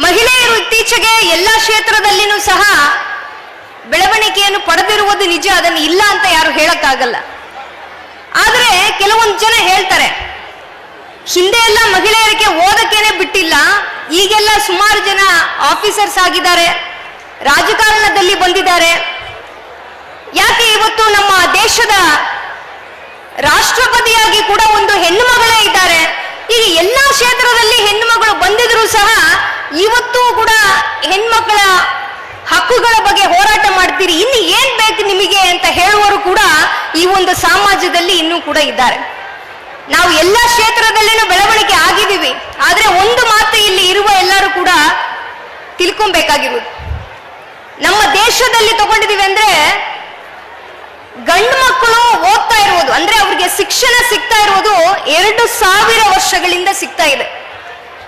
ಮಹಿಳೆಯರು ಇತ್ತೀಚೆಗೆ ಎಲ್ಲ ಕ್ಷೇತ್ರದಲ್ಲಿನೂ ಸಹ ಬೆಳವಣಿಗೆಯನ್ನು ಪಡೆದಿರುವುದು ನಿಜ, ಅದನ್ನು ಇಲ್ಲ ಅಂತ ಯಾರು ಹೇಳಕ್ಕಾಗಲ್ಲ. ಆದರೆ ಕೆಲವೊಂದು ಜನ ಹೇಳ್ತಾರೆ, ಹಿಂದೆ ಎಲ್ಲ ಮಹಿಳೆಯರಿಗೆ ಓದಕ್ಕೇನೆ ಬಿಟ್ಟಿಲ್ಲ, ಈಗೆಲ್ಲ ಸುಮಾರು ಜನ ಆಫೀಸರ್ಸ್ ಆಗಿದ್ದಾರೆ, ರಾಜಕಾರಣದಲ್ಲಿ ಬಂದಿದ್ದಾರೆ. ಯಾಕೆ ಇವತ್ತು ನಮ್ಮ ದೇಶದ ರಾಷ್ಟ್ರಪತಿಯಾಗಿ ಕೂಡ ಒಂದು ಹೆಣ್ಣು ಮಗಳೇ ಇದ್ದಾರೆ. ಈಗ ಎಲ್ಲಾ ಕ್ಷೇತ್ರದಲ್ಲಿ ಹೆಣ್ಣು ಮಗಳು ಬಂದಿದ್ರು ಸಹ ಇವತ್ತು ಕೂಡ ಹೆಣ್ಮಕ್ಕಳ ಹಕ್ಕುಗಳ ಬಗ್ಗೆ ಹೋರಾಟ ಮಾಡ್ತೀರಿ, ಇನ್ನು ಏನ್ ಬೇಕು ನಿಮಗೆ ಅಂತ ಹೇಳುವವರು ಕೂಡ ಈ ಒಂದು ಸಮಾಜದಲ್ಲಿ ಇನ್ನೂ ಕೂಡ ಇದ್ದಾರೆ. ನಾವು ಎಲ್ಲ ಕ್ಷೇತ್ರದಲ್ಲಿನೂ ಬೆಳವಣಿಗೆ ಆಗಿದ್ದೀವಿ. ಆದ್ರೆ ಒಂದು ಮಾತು ಇಲ್ಲಿ ಇರುವ ಎಲ್ಲರೂ ಕೂಡ ತಿಳ್ಕೊಬೇಕಾಗಿರುವುದು, ನಮ್ಮ ದೇಶದಲ್ಲಿ ತಗೊಂಡಿದೀವಿ ಅಂದ್ರೆ ಗಂಡು ಮಕ್ಕಳು ಓದ್ತಾ ಇರುವುದು ಅಂದ್ರೆ ಅವ್ರಿಗೆ ಶಿಕ್ಷಣ ಸಿಗ್ತಾ ಇರುವುದು 2000 ವರ್ಷಗಳಿಂದ ಸಿಗ್ತಾ ಇದೆ.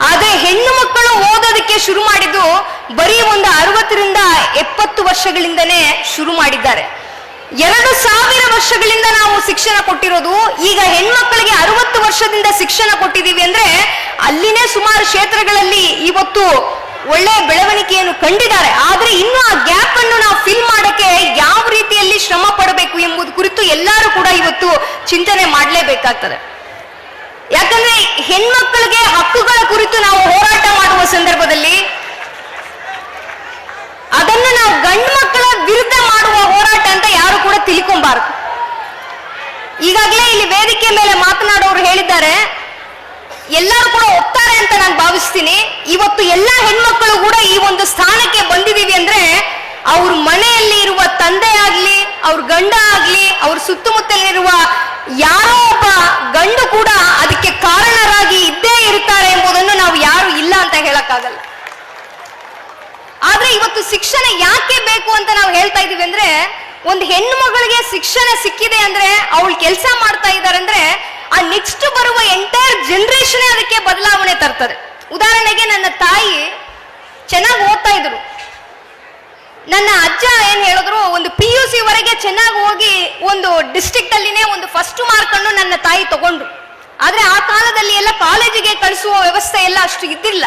ಆದ್ರೆ ಹೆಣ್ಣು ಮಕ್ಕಳು ಓದೋದಕ್ಕೆ ಶುರು ಮಾಡಿದ್ದು ಬರೀ ಒಂದು 60 ರಿಂದ 70 ವರ್ಷಗಳಿಂದನೇ ಶುರು ಮಾಡಿದ್ದಾರೆ. 2000 ವರ್ಷಗಳಿಂದ ನಾವು ಶಿಕ್ಷಣ ಕೊಟ್ಟಿರೋದು, ಈಗ ಹೆಣ್ಮಕ್ಳಿಗೆ 60 ವರ್ಷದಿಂದ ಶಿಕ್ಷಣ ಕೊಟ್ಟಿದ್ದೀವಿ ಅಂದ್ರೆ ಅಲ್ಲಿನೇ ಸುಮಾರು ಕ್ಷೇತ್ರಗಳಲ್ಲಿ ಇವತ್ತು ಒಳ್ಳೆ ಬೆಳವಣಿಗೆಯನ್ನು ಕಂಡಿದ್ದಾರೆ. ಆದ್ರೆ ಇನ್ನು ಆ ಗ್ಯಾಪ್ ಅನ್ನು ನಾವು ಫಿಲ್ ಮಾಡಕ್ಕೆ ಯಾವ ರೀತಿಯಲ್ಲಿ ಶ್ರಮ ಪಡಬೇಕು ಎಂಬುದು ಕುರಿತು ಎಲ್ಲರೂ ಕೂಡ ಇವತ್ತು ಚಿಂತನೆ ಮಾಡಲೇಬೇಕಾಗ್ತದೆ. ಯಾಕಂದ್ರೆ ಹೆಣ್ಮಕ್ಳಿಗೆ ಹಕ್ಕುಗಳ ಕುರಿತು ನಾವು ಹೋರಾಟ ಮಾಡುವ ಸಂದರ್ಭದಲ್ಲಿ ಅದನ್ನು ನಾವು ಗಂಡು ಮಕ್ಕಳ ವಿರುದ್ಧ ಮಾಡುವ ಹೋರಾಟ ಅಂತ ಯಾರು ಕೂಡ ತಿಳ್ಕೊಂಬಾರದು. ಈಗಾಗಲೇ ಇಲ್ಲಿ ವೇದಿಕೆ ಮೇಲೆ ಮಾತನಾಡೋರು ಹೇಳಿದ್ದಾರೆ, ಎಲ್ಲರೂ ಕೂಡ ಒಪ್ತಾರೆ ಅಂತ ನಾನು ಭಾವಿಸ್ತೀನಿ. ಇವತ್ತು ಎಲ್ಲ ಹೆಣ್ಮಕ್ಕಳು ಕೂಡ ಈ ಒಂದು ಸ್ಥಾನಕ್ಕೆ ಬಂದಿದ್ದೀವಿ ಅಂದ್ರೆ ಅವ್ರ ಮನೆಯಲ್ಲಿ ಇರುವ ತಂದೆ ಆಗ್ಲಿ, ಅವ್ರ ಗಂಡ ಆಗ್ಲಿ, ಅವ್ರ ಸುತ್ತಮುತ್ತಲಿರುವ ಯಾರೋ ಒಬ್ಬ ಗಂಡು ಕೂಡ ಅದಕ್ಕೆ ಕಾರಣರಾಗಿ ಇದ್ದೇ ಇರ್ತಾರೆ ಎಂಬುದನ್ನು ನಾವು ಯಾರು ಇಲ್ಲ ಅಂತ ಹೇಳಕ್ಕಾಗಲ್ಲ. ಆದ್ರೆ ಇವತ್ತು ಶಿಕ್ಷಣ ಯಾಕೆ ಬೇಕು ಅಂತ ನಾವು ಹೇಳ್ತಾ ಇದೀವಿ ಅಂದ್ರೆ, ಒಂದು ಹೆಣ್ಣು ಮಗಳಿಗೆ ಶಿಕ್ಷಣ ಸಿಕ್ಕಿದೆ ಅಂದ್ರೆ, ಅವಳು ಕೆಲಸ ಮಾಡ್ತಾ ಇದ್ದಾರೆ ಅಂದ್ರೆ ಆ ನೆಕ್ಸ್ಟ್ ಬರುವ ಎಂಟೈರ್ ಜನರೇಷನ್ ಅದಕ್ಕೆ ಬದಲಾವಣೆ ತರ್ತದೆ. ಉದಾಹರಣೆಗೆ ನನ್ನ ತಾಯಿ ಚೆನ್ನಾಗಿ ಓದ್ತಾ ಇದ್ರು, ನನ್ನ ಅಜ್ಜ ಏನ್ ಹೇಳಿದ್ರು, ಒಂದು PUC ವರೆಗೆ ಚೆನ್ನಾಗಿ ಹೋಗಿ ಒಂದು ಡಿಸ್ಟ್ರಿಕ್ಟ್ ಅಲ್ಲಿನೇ ಒಂದು ಫಸ್ಟ್ ಮಾರ್ಕ್ ಅನ್ನು ನನ್ನ ತಾಯಿ ತಗೊಂಡ್ರು. ಆದ್ರೆ ಆ ಕಾಲದಲ್ಲಿ ಎಲ್ಲ ಕಾಲೇಜಿಗೆ ಕಳಿಸುವ ವ್ಯವಸ್ಥೆ ಎಲ್ಲ ಅಷ್ಟು ಇದ್ದಿಲ್ಲ.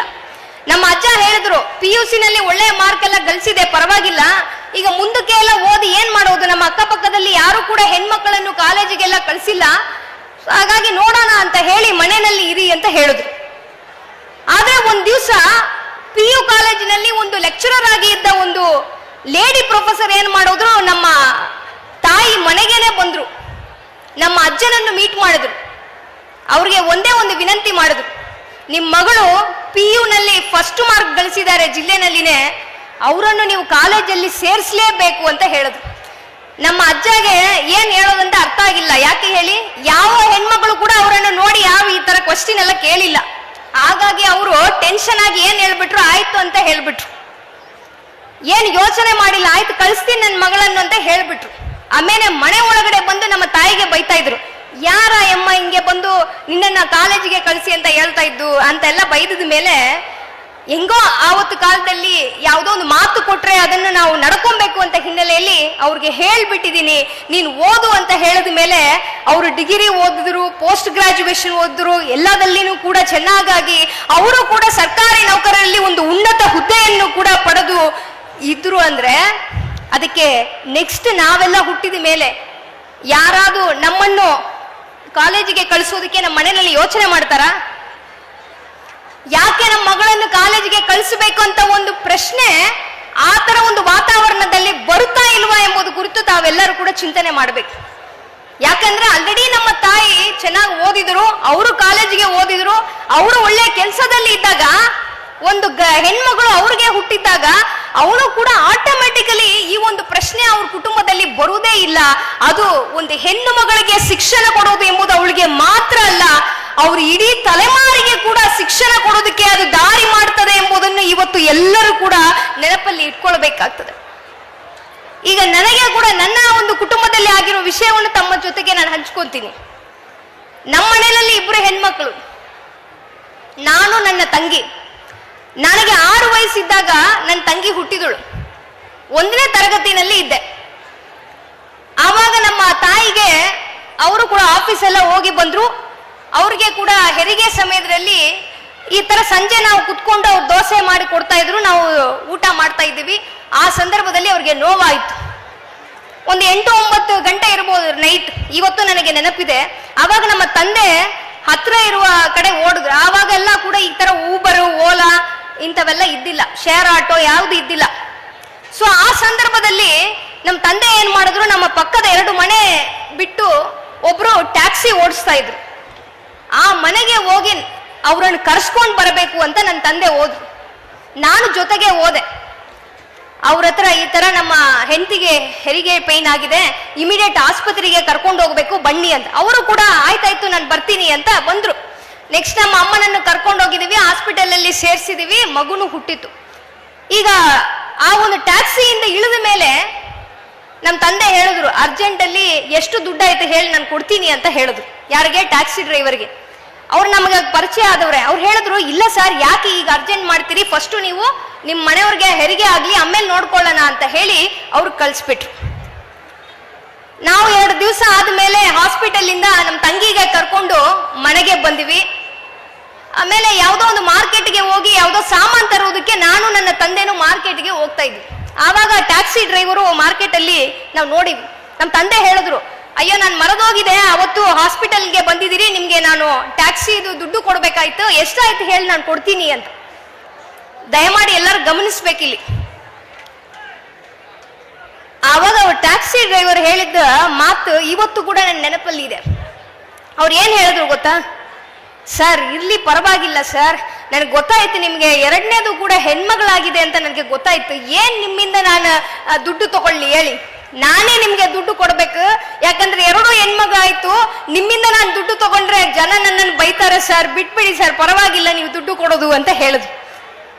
ನಮ್ಮ ಅಜ್ಜ ಹೇಳಿದ್ರು, PUC ನಲ್ಲಿ ಒಳ್ಳೆಯ ಮಾರ್ಕ್ ಎಲ್ಲ ಗಳಿಸಿದೆ, ಪರವಾಗಿಲ್ಲ, ಈಗ ಮುಂದಕ್ಕೆ ಎಲ್ಲ ಓದಿ ಏನ್ ಮಾಡೋದು, ನಮ್ಮ ಅಕ್ಕಪಕ್ಕದಲ್ಲಿ ಯಾರು ಕೂಡ ಹೆಣ್ಮಕ್ಕಳನ್ನು ಕಾಲೇಜಿಗೆಲ್ಲ ಕಳಿಸಿಲ್ಲ, ಹಾಗಾಗಿ ನೋಡೋಣ ಅಂತ ಹೇಳಿ ಮನೆಯಲ್ಲಿ ಇರಿ ಅಂತ ಹೇಳಿದ್ರು. ಆದ್ರೆ ಒಂದ್ ದಿವಸ PU ಕಾಲೇಜಿನಲ್ಲಿ ಒಂದು ಲೆಕ್ಚರರ್ ಆಗಿ ಇದ್ದ ಒಂದು ಲೇಡಿ ಪ್ರೊಫೆಸರ್ ಏನ್ ಮಾಡಿದ್ರು, ನಮ್ಮ ತಾಯಿ ಮನೆಗೇನೆ ಬಂದ್ರು, ನಮ್ಮ ಅಜ್ಜನನ್ನು ಮೀಟ್ ಮಾಡಿದ್ರು. ಅವ್ರಿಗೆ ಒಂದೇ ಒಂದು ವಿನಂತಿ ಮಾಡಿದ್ರು, ನಿಮ್ಮ ಮಗಳು PU ನಲ್ಲಿ ಫಸ್ಟ್ ಮಾರ್ಕ್ ಗಳಿಸಿದ್ದಾರೆ ಜಿಲ್ಲೆನಲ್ಲಿನೇ, ಅವರನ್ನು ನೀವು ಕಾಲೇಜಲ್ಲಿ ಸೇರಿಸಲೇಬೇಕು ಅಂತ ಹೇಳಿದ್ರು. ನಮ್ಮ ಅಜ್ಜಗೆ ಏನ್ ಹೇಳೋದಂತ ಅರ್ಥ ಆಗಿಲ್ಲ. ಯಾಕೆ ಹೇಳಿ, ಯಾವ ಹೆಣ್ಮಗಳು ಕೂಡ ಅವರನ್ನು ನೋಡಿ ಯಾವ ಈ ತರ ಕ್ವಶನ್ ಎಲ್ಲ ಕೇಳಿಲ್ಲ. ಹಾಗಾಗಿ ಅವರು ಟೆನ್ಷನ್ ಆಗಿ ಏನ್ ಹೇಳ್ಬಿಟ್ರು, ಆಯ್ತು ಅಂತ ಹೇಳ್ಬಿಟ್ರು. ಏನ್ ಯೋಚನೆ ಮಾಡಿಲ್ಲ, ಆಯ್ತು ಕಳಿಸ್ತೀನಿ ನನ್ನ ಮಗಳನ್ನು ಅಂತ ಹೇಳ್ಬಿಟ್ರು. ಆಮೇಲೆ ಮನೆ ಒಳಗಡೆ ಬಂದು ನಮ್ಮ ತಾಯಿಗೆ ಬೈತಾ ಇದ್ರು, ಯಾರ ಅಮ್ಮ ಹಿಂಗೆ ಬಂದು ನಿನ್ನನ್ನ ಕಾಲೇಜಿಗೆ ಕಳಿಸಿ ಅಂತ ಹೇಳ್ತಾ ಇದ್ದು ಅಂತೆಲ್ಲ ಬೈದಿದ ಮೇಲೆ, ಹೆಂಗೋ ಆವತ್ತು ಕಾಲದಲ್ಲಿ ಯಾವುದೋ ಒಂದು ಮಾತು ಕೊಟ್ರೆ ಅದನ್ನು ನಾವು ನಡ್ಕೊಬೇಕು ಅಂತ ಹಿನ್ನೆಲೆಯಲ್ಲಿ ಅವ್ರಿಗೆ ಹೇಳ್ಬಿಟ್ಟಿದ್ದೀನಿ, ನೀನು ಓದು ಅಂತ ಹೇಳಿದ ಮೇಲೆ ಅವರು ಡಿಗ್ರಿ ಓದಿದ್ರು, ಪೋಸ್ಟ್ ಗ್ರಾಜುಯೇಷನ್ ಓದಿದ್ರು, ಎಲ್ಲದಲ್ಲಿನೂ ಕೂಡ ಚೆನ್ನಾಗಿ ಅವರು ಕೂಡ ಸರ್ಕಾರಿ ನೌಕರರಲ್ಲಿ ಒಂದು ಉನ್ನತ ಹುದ್ದೆಯನ್ನು ಕೂಡ ಪಡೆದು ಇದ್ರು. ಅಂದ್ರೆ ಅದಕ್ಕೆ ನೆಕ್ಸ್ಟ್ ನಾವೆಲ್ಲ ಹುಟ್ಟಿದ ಮೇಲೆ ಯಾರಾದ್ರೂ ನಮ್ಮನ್ನು ಕಾಲೇಜಿಗೆ ಕಳಿಸೋದಕ್ಕೆ ನಮ್ಮ ಮನೆಯಲ್ಲಿ ಯೋಚನೆ ಮಾಡ್ತಾರಾ? ಯಾಕೆ ನಮ್ಮ ಮಗಳನ್ನು ಕಾಲೇಜಿಗೆ ಕಳಿಸಬೇಕು ಅಂತ ಒಂದು ಪ್ರಶ್ನೆ ಆ ತರ ಒಂದು ವಾತಾವರಣದಲ್ಲಿ ಬರುತ್ತಾ ಇಲ್ವಾ ಎಂಬುದು ಕುರಿತು ತಾವೆಲ್ಲರೂ ಕೂಡ ಚಿಂತನೆ ಮಾಡಬೇಕು. ಯಾಕಂದ್ರೆ ಆಲ್ರೆಡಿ ನಮ್ಮ ತಾಯಿ ಚೆನ್ನಾಗಿ ಓದಿದ್ರು, ಅವರು ಕಾಲೇಜಿಗೆ ಓದಿದ್ರು, ಅವರು ಒಳ್ಳೆ ಕೆಲಸದಲ್ಲಿ ಇದ್ದಾಗ ಒಂದು ಹೆಣ್ಮಗಳು ಅವ್ರಿಗೆ ಹುಟ್ಟಿದ್ದಾಗ ಅವಳು ಕೂಡ ಆಟೋಮೆಟಿಕಲಿ ಈ ಒಂದು ಪ್ರಶ್ನೆ ಅವ್ರ ಕುಟುಂಬದಲ್ಲಿ ಬರುವುದೇ ಇಲ್ಲ. ಅದು ಒಂದು ಹೆಣ್ಣು ಮಗಳಿಗೆ ಶಿಕ್ಷಣ ಕೊಡೋದು ಎಂಬುದು ಅವಳಿಗೆ ಮಾತ್ರ ಅಲ್ಲ, ಅವ್ರು ಇಡೀ ತಲೆಮಾರಿಗೆ ಕೂಡ ಶಿಕ್ಷಣ ಕೊಡೋದಕ್ಕೆ ಅದು ದಾರಿ ಮಾಡ್ತದೆ ಎಂಬುದನ್ನು ಇವತ್ತು ಎಲ್ಲರೂ ಕೂಡ ನೆನಪಲ್ಲಿ ಇಟ್ಕೊಳ್ಬೇಕಾಗ್ತದೆ. ಈಗ ನನಗೆ ಕೂಡ ನನ್ನ ಒಂದು ಕುಟುಂಬದಲ್ಲಿ ಆಗಿರೋ ವಿಷಯವನ್ನು ತಮ್ಮ ಜೊತೆಗೆ ನಾನು ಹಂಚ್ಕೊತೀನಿ. ನಮ್ಮ ಮನೆಯಲ್ಲಿ 2 ಹೆಣ್ಮಕ್ಳು, ನಾನು ನನ್ನ ತಂಗಿ. ನನಗೆ 6 ವಯಸ್ಸಿದ್ದಾಗ ನನ್ನ ತಂಗಿ ಹುಟ್ಟಿದಳು, 1ನೇ ತರಗತಿನಲ್ಲಿ ಇದ್ದೆ. ಆವಾಗ ನಮ್ಮ ತಾಯಿಗೆ ಅವರು ಕೂಡ ಆಫೀಸ್ ಎಲ್ಲ ಹೋಗಿ ಬಂದ್ರು. ಅವ್ರಿಗೆ ಕೂಡ ಹೆರಿಗೆ ಸಮಯದಲ್ಲಿ ಈ ತರ ಸಂಜೆ ನಾವು ಕುತ್ಕೊಂಡು ಅವ್ರು ದೋಸೆ ಮಾಡಿ ಕೊಡ್ತಾ ಇದ್ರು, ನಾವು ಊಟ ಮಾಡ್ತಾ ಇದ್ದೀವಿ. ಆ ಸಂದರ್ಭದಲ್ಲಿ ಅವ್ರಿಗೆ ನೋವಾಯ್ತು. ಒಂದು 8-9 ಗಂಟೆ ಇರ್ಬೋದು ನೈಟ್. ಇವತ್ತು ನನಗೆ ನೆನಪಿದೆ. ಆವಾಗ ನಮ್ಮ ತಂದೆ ಹತ್ರ ಇರುವ ಕಡೆ ಓಡಿದ್ರು. ಆವಾಗೆಲ್ಲ ಕೂಡ ಈ ತರ ಊಬರು, ಓಲಾ ಇಂಥವೆಲ್ಲ ಇದ್ದಿಲ್ಲ, ಶೇರ್ ಆಟೋ ಯಾವುದು ಇದ್ದಿಲ್ಲ. ಸೊ ಆ ಸಂದರ್ಭದಲ್ಲಿ ನಮ್ಮ ತಂದೆ ಏನ್ ಮಾಡಿದ್ರು, ನಮ್ಮ ಪಕ್ಕದ 2 ಮನೆ ಬಿಟ್ಟು ಒಬ್ರು ಟ್ಯಾಕ್ಸಿ ಓಡಿಸ್ತಾ ಇದ್ರು. ಆ ಮನೆಗೆ ಹೋಗಿ ಅವ್ರನ್ನ ಕರ್ಸ್ಕೊಂಡು ಬರಬೇಕು ಅಂತ ನನ್ನ ತಂದೆ ಹೋದ್ರು. ನಾನು ಜೊತೆಗೆ ಹೋದೆ. ಅವ್ರ ಹತ್ರ ಈ ತರ ನಮ್ಮ ಹೆಂಡತಿಗೆ ಹೆರಿಗೆ ಪೈನ್ ಆಗಿದೆ, ಇಮಿಡಿಯೇಟ್ ಆಸ್ಪತ್ರೆಗೆ ಕರ್ಕೊಂಡು ಹೋಗ್ಬೇಕು ಬನ್ನಿ ಅಂತ. ಅವರು ಕೂಡ ಆಯ್ತಾಯ್ತು ನಾನು ಬರ್ತೀನಿ ಅಂತ ಬಂದ್ರು. ನೆಕ್ಸ್ಟ್ ನಮ್ಮ ಅಮ್ಮನನ್ನು ಕರ್ಕೊಂಡು ಹೋಗಿದೀವಿ, ಹಾಸ್ಪಿಟಲ್ ಅಲ್ಲಿ ಸೇರಿಸಿದೀವಿ, ಮಗುನು ಹುಟ್ಟಿತು. ಈಗ ಆ ಒಂದು ಟ್ಯಾಕ್ಸಿಯಿಂದ ಇಳಿದ ಮೇಲೆ ನಮ್ಮ ತಂದೆ ಹೇಳಿದ್ರು, ಅರ್ಜೆಂಟ್ ಅಲ್ಲಿ ಎಷ್ಟು ದುಡ್ಡಾಯ್ತು ಹೇಳಿ ನಾನು ಕೊಡ್ತೀನಿ ಅಂತ ಹೇಳಿದ್ರು. ಯಾರಿಗೆ? ಟ್ಯಾಕ್ಸಿ ಡ್ರೈವರ್ಗೆ. ಅವ್ರು ನಮಗೆ ಪರಿಚಯ ಆದವ್ರೆ. ಅವ್ರು ಹೇಳಿದ್ರು, ಇಲ್ಲ ಸರ್, ಯಾಕೆ ಈಗ ಅರ್ಜೆಂಟ್ ಮಾಡ್ತೀರಿ, ಫಸ್ಟ್ ನೀವು ನಿಮ್ಮ ಮನೆಯವ್ರಿಗೆ ಹೆರಿಗೆ ಆಗ್ಲಿ, ಆಮೇಲೆ ನೋಡ್ಕೊಳ್ಳೋಣ ಅಂತ ಹೇಳಿ ಅವ್ರು ಕಳಿಸ್ಬಿಟ್ರು. ನಾವು 2 ದಿವಸ ಆದ್ಮೇಲೆ ಹಾಸ್ಪಿಟಲ್ ಇಂದ ನಮ್ಮ ತಂಗಿಗೆ ಕರ್ಕೊಂಡು ಮನೆಗೆ ಬಂದಿವಿ. ಆಮೇಲೆ ಯಾವುದೋ ಒಂದು ಮಾರ್ಕೆಟ್ಗೆ ಹೋಗಿ ಯಾವುದೋ ಸಾಮಾನು ತರುವುದಕ್ಕೆ ನಾನು ನನ್ನ ತಂದೆನೂ ಮಾರ್ಕೆಟ್ಗೆ ಹೋಗ್ತಾ ಇದ್ವಿ. ಆವಾಗ ಟ್ಯಾಕ್ಸಿ ಡ್ರೈವರು ಮಾರ್ಕೆಟ್ ಅಲ್ಲಿ ನಾವು ನೋಡಿವಿ. ನಮ್ಮ ತಂದೆ ಹೇಳಿದ್ರು, ಅಯ್ಯೋ ನಾನು ಮರೆದೋಗಿದೆ, ಅವತ್ತು ಹಾಸ್ಪಿಟಲ್ಗೆ ಬಂದಿದ್ದೀರಿ, ನಿಮ್ಗೆ ನಾನು ಟ್ಯಾಕ್ಸಿದು ದುಡ್ಡು ಕೊಡ್ಬೇಕಾಯ್ತು, ಎಷ್ಟಾಯ್ತು ಹೇಳಿ ನಾನು ಕೊಡ್ತೀನಿ ಅಂತ. ದಯಮಾಡಿ ಎಲ್ಲರೂ ಗಮನಿಸ್ಬೇಕಿಲ್ಲಿ. ಆವಾಗ ಅವ್ರು ಟ್ಯಾಕ್ಸಿ ಡ್ರೈವರ್ ಹೇಳಿದ್ದ ಮಾತು ಇವತ್ತು ಕೂಡ ನನ್ನ ನೆನಪಲ್ಲಿ ಇದೆ. ಅವ್ರು ಏನ್ ಹೇಳಿದ್ರು ಗೊತ್ತಾ? ಸರ್ ಇರ್ಲಿ ಪರವಾಗಿಲ್ಲ ಸರ್, ನನಗೆ ಗೊತ್ತಾಯ್ತು ನಿಮ್ಗೆ 2ನೇದು ಕೂಡ ಹೆಣ್ಮಗಳಾಗಿದೆ ಅಂತ ನನಗೆ ಗೊತ್ತಾಯ್ತು. ಏನ್ ನಿಮ್ಮಿಂದ ನಾನು ದುಡ್ಡು ತಗೊಳ್ಳಿ ಹೇಳಿ, ನಾನೇ ನಿಮ್ಗೆ ದುಡ್ಡು ಕೊಡ್ಬೇಕು, ಯಾಕಂದ್ರೆ 2 ಹೆಣ್ಮಗಾಯ್ತು, ನಿಮ್ಮಿಂದ ನಾನು ದುಡ್ಡು ತಗೊಂಡ್ರೆ ಜನ ನನ್ನನ್ನು ಬೈತಾರೆ ಸರ್, ಬಿಟ್ಬಿಡಿ ಸರ್, ಪರವಾಗಿಲ್ಲ ನೀವು ದುಡ್ಡು ಕೊಡೋದು ಅಂತ ಹೇಳಿದ್ರು.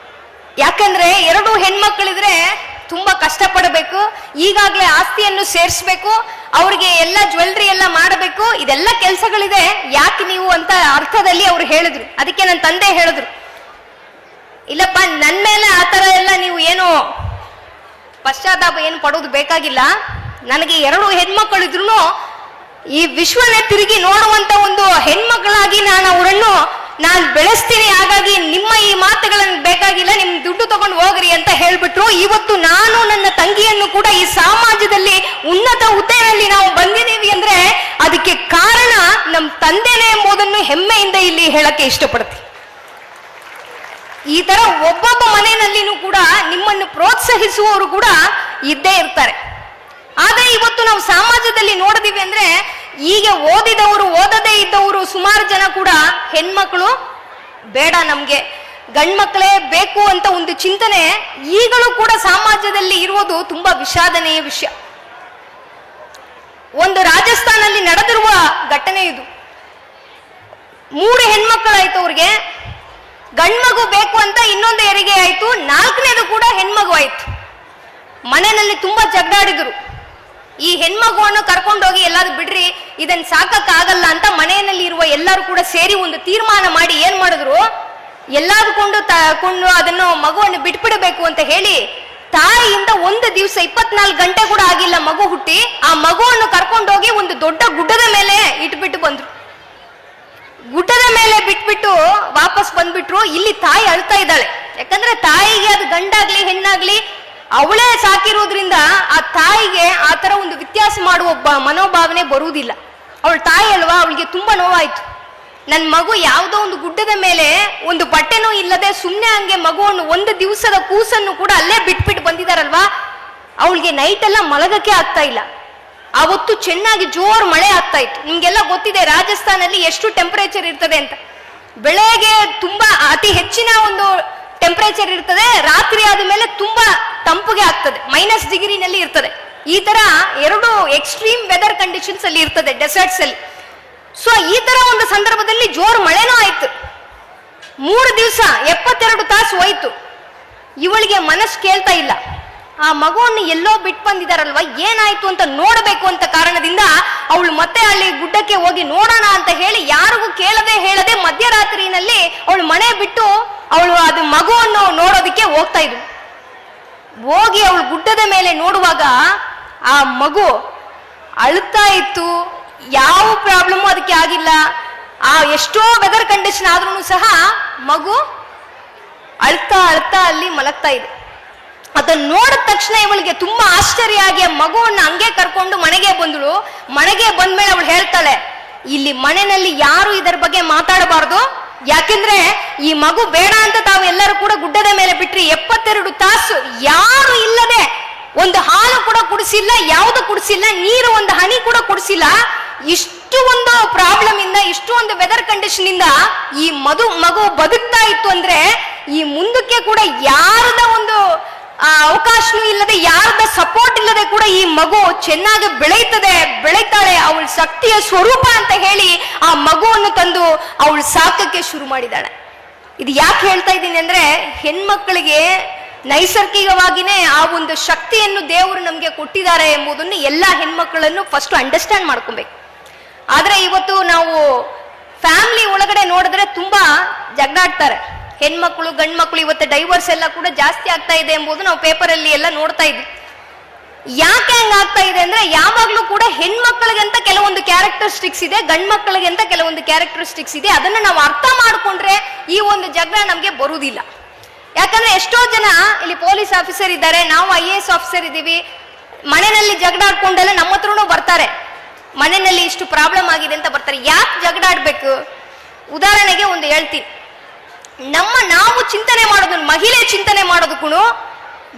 ಯಾಕಂದ್ರೆ 2 ಹೆಣ್ಮಕ್ಳಿದ್ರೆ ತುಂಬಾ ಕಷ್ಟಪಡಬೇಕು, ಈಗಾಗ್ಲೇ ಆಸ್ತಿಯನ್ನು ಸೇರಿಸ್ಬೇಕು, ಅವ್ರಿಗೆ ಎಲ್ಲ ಜ್ಯುವೆಲ್ರಿ ಎಲ್ಲ ಮಾಡಬೇಕು, ಇದೆಲ್ಲ ಕೆಲಸಗಳಿದೆ, ಯಾಕೆ ನೀವು ಅಂತ ಅರ್ಥದಲ್ಲಿ ಅವ್ರು ಹೇಳಿದ್ರು. ಅದಕ್ಕೆ ನನ್ನ ತಂದೆ ಹೇಳಿದ್ರು, ಇಲ್ಲಪ್ಪ ನನ್ನ ಮೇಲೆ ಆತರ ಎಲ್ಲ ನೀವು ಏನು ಪಶ್ಚಾತ್ತಾಪ ಏನು ಪಡೋದು ಬೇಕಾಗಿಲ್ಲ, ನನಗೆ 2 ಹೆಣ್ಮಕ್ಳಿದ್ರು ಈ ವಿಶ್ವನೇ ತಿರುಗಿ ನೋಡುವಂತ ಒಂದು ಹೆಣ್ಮಕ್ಳಾಗಿ ನಾನು ಬೆಳೆಸ್ತೀನಿ, ಹಾಗಾಗಿ ನಿಮ್ಮ ಈ ಮಾತುಗಳನ್ನು ಬೇಕಾಗಿಲ್ಲ, ನಿಮ್ ದುಡ್ಡು ತಗೊಂಡು ಹೋಗ್ರಿ ಅಂತ ಹೇಳ್ಬಿಟ್ರು. ಇವತ್ತು ನಾನು ನನ್ನ ತಂಗಿಯನ್ನು ಕೂಡ ಈ ಸಮಾಜದಲ್ಲಿ ಉನ್ನತ ಹುದ್ದೆಯಲ್ಲಿ ನಾವು ಬಂದಿದ್ದೀವಿ ಅಂದ್ರೆ ಅದಕ್ಕೆ ಕಾರಣ ನಮ್ಮ ತಂದೆನೇ ಎಂಬುದನ್ನು ಹೆಮ್ಮೆಯಿಂದ ಇಲ್ಲಿ ಹೇಳಕ್ಕೆ ಇಷ್ಟಪಡ್ತೀನಿ. ಈ ತರ ಒಬ್ಬೊಬ್ಬ ಮನೆಯಲ್ಲಿನೂ ಕೂಡ ನಿಮ್ಮನ್ನು ಪ್ರೋತ್ಸಾಹಿಸುವವರು ಕೂಡ ಇದ್ದೇ ಇರ್ತಾರೆ. ಆದ್ರೆ ಇವತ್ತು ನಾವು ಸಮಾಜದಲ್ಲಿ ನೋಡಿದೀವಿ ಅಂದ್ರೆ ಈಗ ಓದಿದವರು, ಓದದೇ ಇದ್ದವರು ಸುಮಾರು ಜನ ಕೂಡ ಹೆಣ್ಮಕ್ಳು ಬೇಡ, ನಮ್ಗೆ ಗಂಡ್ಮಕ್ಳೇ ಬೇಕು ಅಂತ ಒಂದು ಚಿಂತನೆ ಈಗಲೂ ಕೂಡ ಸಮಾಜದಲ್ಲಿ ಇರುವುದು ತುಂಬಾ ವಿಷಾದನೀಯ ವಿಷಯ. ಒಂದು ರಾಜಸ್ಥಾನಲ್ಲಿ ನಡೆದಿರುವ ಘಟನೆ ಇದು. 3 ಹೆಣ್ಮಕ್ಳಾಯ್ತು ಅವ್ರಿಗೆ, ಗಂಡ್ಮಗು ಬೇಕು ಅಂತ ಇನ್ನೊಂದು ಹೆರಿಗೆ ಆಯ್ತು, 4ನೇದು ಕೂಡ ಹೆಣ್ಮಗು ಆಯ್ತು. ಮನೆಯಲ್ಲಿ ತುಂಬಾ ಜಗಳಾಡಿದ್ರು. ಈ ಹೆಣ್ಮಗುವನ್ನು ಕರ್ಕೊಂಡೋಗಿ ಎಲ್ಲಾದ್ರೂ ಬಿಡ್ರಿ, ಇದನ್ನ ಸಾಕಕ್ಕಾಗಲ್ಲ ಅಂತ ಮನೆಯಲ್ಲಿ ಇರುವ ಎಲ್ಲರೂ ಕೂಡ ಸೇರಿ ಒಂದು ತೀರ್ಮಾನ ಮಾಡಿ ಏನ್ ಮಾಡಿದ್ರು, ಎಲ್ಲಾದ್ರೂ ಕೊಂಡು ಅದನ್ನು ಮಗುವನ್ನು ಬಿಟ್ಬಿಡಬೇಕು ಅಂತ ಹೇಳಿ ತಾಯಿಯಿಂದ 1 ದಿವಸ 24 ಗಂಟೆ ಕೂಡ ಆಗಿಲ್ಲ ಮಗು ಹುಟ್ಟಿ, ಆ ಮಗುವನ್ನು ಕರ್ಕೊಂಡೋಗಿ ಒಂದು ದೊಡ್ಡ ಗುಡ್ಡದ ಮೇಲೆ ಇಟ್ಬಿಟ್ಟು ಬಂದ್ರು. ಗುಡ್ಡದ ಮೇಲೆ ಬಿಟ್ಬಿಟ್ಟು ವಾಪಸ್ ಬಂದ್ಬಿಟ್ರು. ಇಲ್ಲಿ ತಾಯಿ ಅಳ್ತಾ ಇದ್ದಾಳೆ. ಯಾಕಂದ್ರೆ ತಾಯಿಗೆ ಅದು ಗಂಡಾಗ್ಲಿ ಹೆಣ್ಣಾಗ್ಲಿ ಅವಳೇ ಸಾಕಿರೋದ್ರಿಂದ ಆ ತಾಯಿಗೆ ಆ ತರ ಒಂದು ವ್ಯತ್ಯಾಸ ಮಾಡುವ ಮನೋಭಾವನೆ ಬರುವುದಿಲ್ಲ. ಅವಳ ತಾಯಿ ಅಲ್ವಾ, ಅವಳಿಗೆ ತುಂಬಾ ನೋವಾಯ್ತು. ನನ್ನ ಮಗು ಯಾವುದೋ ಒಂದು ಗುಡ್ಡದ ಮೇಲೆ ಒಂದು ಬಟ್ಟೆನೂ ಇಲ್ಲದೆ ಸುಮ್ಮನೆ ಹಂಗೆ ಮಗುವನ್ನು 1 ದಿವಸದ ಕೂಸನ್ನು ಕೂಡ ಅಲ್ಲೇ ಬಿಟ್ಬಿಟ್ಟು ಬಂದಿದಾರಲ್ವಾ, ಅವಳಿಗೆ ನೈಟ್ ಎಲ್ಲ ಮಲಗಕ್ಕೆ ಆಗ್ತಾ ಇಲ್ಲ. ಅವತ್ತು ಚೆನ್ನಾಗಿ ಜೋರು ಮಳೆ ಆಗ್ತಾ ಇತ್ತು. ನಿಮ್ಗೆಲ್ಲ ಗೊತ್ತಿದೆ ರಾಜಸ್ಥಾನಲ್ಲಿ ಎಷ್ಟು ಟೆಂಪರೇಚರ್ ಇರ್ತದೆ ಅಂತ. ಬೆಳಗ್ಗೆ ತುಂಬಾ ಅತಿ ಹೆಚ್ಚಿನ ಒಂದು ಟೆಂಪರೇಚರ್ ಇರ್ತದೆ, ರಾತ್ರಿ ಆದ್ಮೇಲೆ ತುಂಬಾ ತಂಪುಗೆ ಆಗ್ತದೆ, -ಡಿಗ್ರಿನಲ್ಲಿ ಇರ್ತದೆ. ಈ ತರ 2 ಎಕ್ಸ್ಟ್ರೀಮ್ ವೆದರ್ ಕಂಡೀಷನ್ಸ್ ಅಲ್ಲಿ ಇರ್ತದೆ ಡೆಸರ್ಟ್ಸ್ ಅಲ್ಲಿ. ಸೊ ಈ ತರ ಒಂದು ಸಂದರ್ಭದಲ್ಲಿ ಜೋರು ಮಳೆನೂ ಆಯ್ತು. 3 ದಿವಸ 72 ತಾಸು ಹೋಯ್ತು. ಇವಳಿಗೆ ಮನಸ್ಸು ಕೇಳ್ತಾ ಇಲ್ಲ, ಆ ಮಗುವನ್ನು ಎಲ್ಲೋ ಬಿಟ್ಟು ಬಂದಿದಾರಲ್ವಾ, ಏನಾಯ್ತು ಅಂತ ನೋಡಬೇಕು ಅಂತ ಕಾರಣದಿಂದ ಅವಳು ಮತ್ತೆ ಅಲ್ಲಿ ಗುಡ್ಡಕ್ಕೆ ಹೋಗಿ ನೋಡೋಣ ಅಂತ ಹೇಳಿ ಯಾರಿಗೂ ಕೇಳದೆ ಹೇಳದೆ ಮಧ್ಯರಾತ್ರಿನಲ್ಲಿ ಅವಳು ಮನೆ ಬಿಟ್ಟು ಅವಳು ಅದು ಮಗುವನ್ನು ನೋಡೋದಕ್ಕೆ ಹೋಗ್ತಾ ಇದ್ಳು. ಹೋಗಿ ಅವಳು ಗುಡ್ಡದ ಮೇಲೆ ನೋಡುವಾಗ ಆ ಮಗು ಅಳ್ತಾ ಇತ್ತು. ಯಾವ ಪ್ರಾಬ್ಲಮ್ ಅದಕ್ಕೆ ಆಗಿಲ್ಲ, ಆ ಎಷ್ಟೋ ವೆದರ್ ಕಂಡೀಷನ್ ಆದ್ರೂ ಸಹ ಮಗು ಅಳ್ತಾ ಅಳ್ತಾ ಅಲ್ಲಿ ಮಲಗ್ತಾ ಇದೆ. ಅದನ್ನ ನೋಡಿದ ತಕ್ಷಣ ಇವಳಿಗೆ ತುಂಬಾ ಆಶ್ಚರ್ಯ ಆಗಿ ಮಗುವನ್ನ ಹಂಗೆ ಕರ್ಕೊಂಡು ಮನೆಗೆ ಬಂದಳು. ಮನೆಗೆ ಬಂದ್ಮೇಲೆ ಅವಳು ಹೇಳ್ತಾಳೆ, ಇಲ್ಲಿ ಮನೆಯಲ್ಲಿ ಯಾರು ಇದರ ಬಗ್ಗೆ ಮಾತಾಡಬಾರ್ದು, ಯಾಕೆಂದ್ರೆ ಈ ಮಗು ಬೇಡ ಅಂತ ತಾವು ಎಲ್ಲರೂ ಕೂಡ ಗುಡ್ಡದ ಮೇಲೆ ಬಿಟ್ರಿ. 72 ತಾಸು ಯಾರು ಇಲ್ಲದೆ ಒಂದು ಹಾಲು ಕೂಡ ಕುಡಿಸಿಲ್ಲ, ಯಾವುದು ಕುಡಿಸಿಲ್ಲ, ನೀರು ಒಂದು ಹನಿ ಕೂಡ ಕುಡಿಸಿಲ್ಲ. ಇಷ್ಟು ಒಂದು ಪ್ರಾಬ್ಲಮ್ ಇಂದ, ಇಷ್ಟು ಒಂದು ವೆದರ್ ಕಂಡೀಷನ್ ಇಂದ ಈ ಮಗು ಬದುಕ್ತಾ ಇತ್ತು ಅಂದ್ರೆ ಈ ಮುಂದಕ್ಕೆ ಕೂಡ ಯಾರದ ಒಂದು ಅವಕಾಶನೂ ಇಲ್ಲದೆ, ಯಾರದ ಸಪೋರ್ಟ್ ಇಲ್ಲದೆ ಕೂಡ ಈ ಮಗು ಚೆನ್ನಾಗಿ ಬೆಳೀತಾಳೆ. ಅವಳ ಶಕ್ತಿಯ ಸ್ವರೂಪ ಅಂತ ಹೇಳಿ ಆ ಮಗುವನ್ನು ತಂದು ಅವಳು ಸಾಕಕ್ಕೆ ಶುರು ಮಾಡಿದಾಳೆ. ಇದು ಯಾಕೆ ಹೇಳ್ತಾ ಇದ್ದೀನಿ ಅಂದ್ರೆ, ಹೆಣ್ಮಕ್ಳಿಗೆ ನೈಸರ್ಗಿಕವಾಗಿನೇ ಆ ಒಂದು ಶಕ್ತಿಯನ್ನು ದೇವರು ನಮ್ಗೆ ಕೊಟ್ಟಿದ್ದಾರೆ ಎಂಬುದನ್ನು ಎಲ್ಲಾ ಹೆಣ್ಮಕ್ಳನ್ನು ಫಸ್ಟ್ ಅಂಡರ್ಸ್ಟ್ಯಾಂಡ್ ಮಾಡ್ಕೊಬೇಕು. ಆದ್ರೆ ಇವತ್ತು ನಾವು ಫ್ಯಾಮಿಲಿ ಒಳಗಡೆ ನೋಡಿದ್ರೆ ತುಂಬಾ ಜಗಳಾಡ್ತಾರೆ ಹೆಣ್ಮಕ್ಳು ಗಂಡ್ಮಕ್ಳು. ಇವತ್ತು ಡೈವರ್ಸ್ ಎಲ್ಲ ಕೂಡ ಜಾಸ್ತಿ ಆಗ್ತಾ ಇದೆ ಎಂಬುದು ನಾವು ಪೇಪರ್ ಅಲ್ಲಿ ಎಲ್ಲ ನೋಡ್ತಾ ಇದ್ವಿ. ಯಾಕೆ ಹಂಗಾಗ್ತಾ ಇದೆ ಅಂದ್ರೆ, ಯಾವಾಗ್ಲೂ ಕೂಡ ಹೆಣ್ಮಕ್ಳಿಗೆ ಅಂತ ಕೆಲವೊಂದು ಕ್ಯಾರೆಕ್ಟರಿಸ್ಟಿಕ್ಸ್ ಇದೆ, ಗಂಡ್ ಮಕ್ಕಳಿಗೆ ಅಂತ ಕೆಲವೊಂದು ಕ್ಯಾರೆಕ್ಟರಿಸ್ಟಿಕ್ಸ್ ಇದೆ. ಅದನ್ನ ನಾವು ಅರ್ಥ ಮಾಡ್ಕೊಂಡ್ರೆ ಈ ಒಂದು ಜಗಳ ನಮ್ಗೆ ಬರುವುದಿಲ್ಲ. ಯಾಕಂದ್ರೆ ಎಷ್ಟೋ ಜನ ಇಲ್ಲಿ ಪೊಲೀಸ್ ಆಫೀಸರ್ ಇದ್ದಾರೆ, ನಾವು IAS ಆಫೀಸರ್ ಇದ್ದೀವಿ, ಮನೆಯಲ್ಲಿ ಜಗಳಾಡ್ಕೊಂಡೆಲ್ಲ ನಮ್ಮ ಹತ್ರನೂ ಬರ್ತಾರೆ. ಮನೆಯಲ್ಲಿ ಇಷ್ಟು ಪ್ರಾಬ್ಲಮ್ ಆಗಿದೆ ಅಂತ ಬರ್ತಾರೆ. ಯಾಕೆ ಜಗಳಾಡ್ಬೇಕು? ಉದಾಹರಣೆಗೆ ಒಂದು ಹೇಳ್ತೀನಿ. ನಾವು ಚಿಂತನೆ ಮಾಡೋದು, ಮಹಿಳೆ ಚಿಂತನೆ ಮಾಡೋದಕ್ಕೂ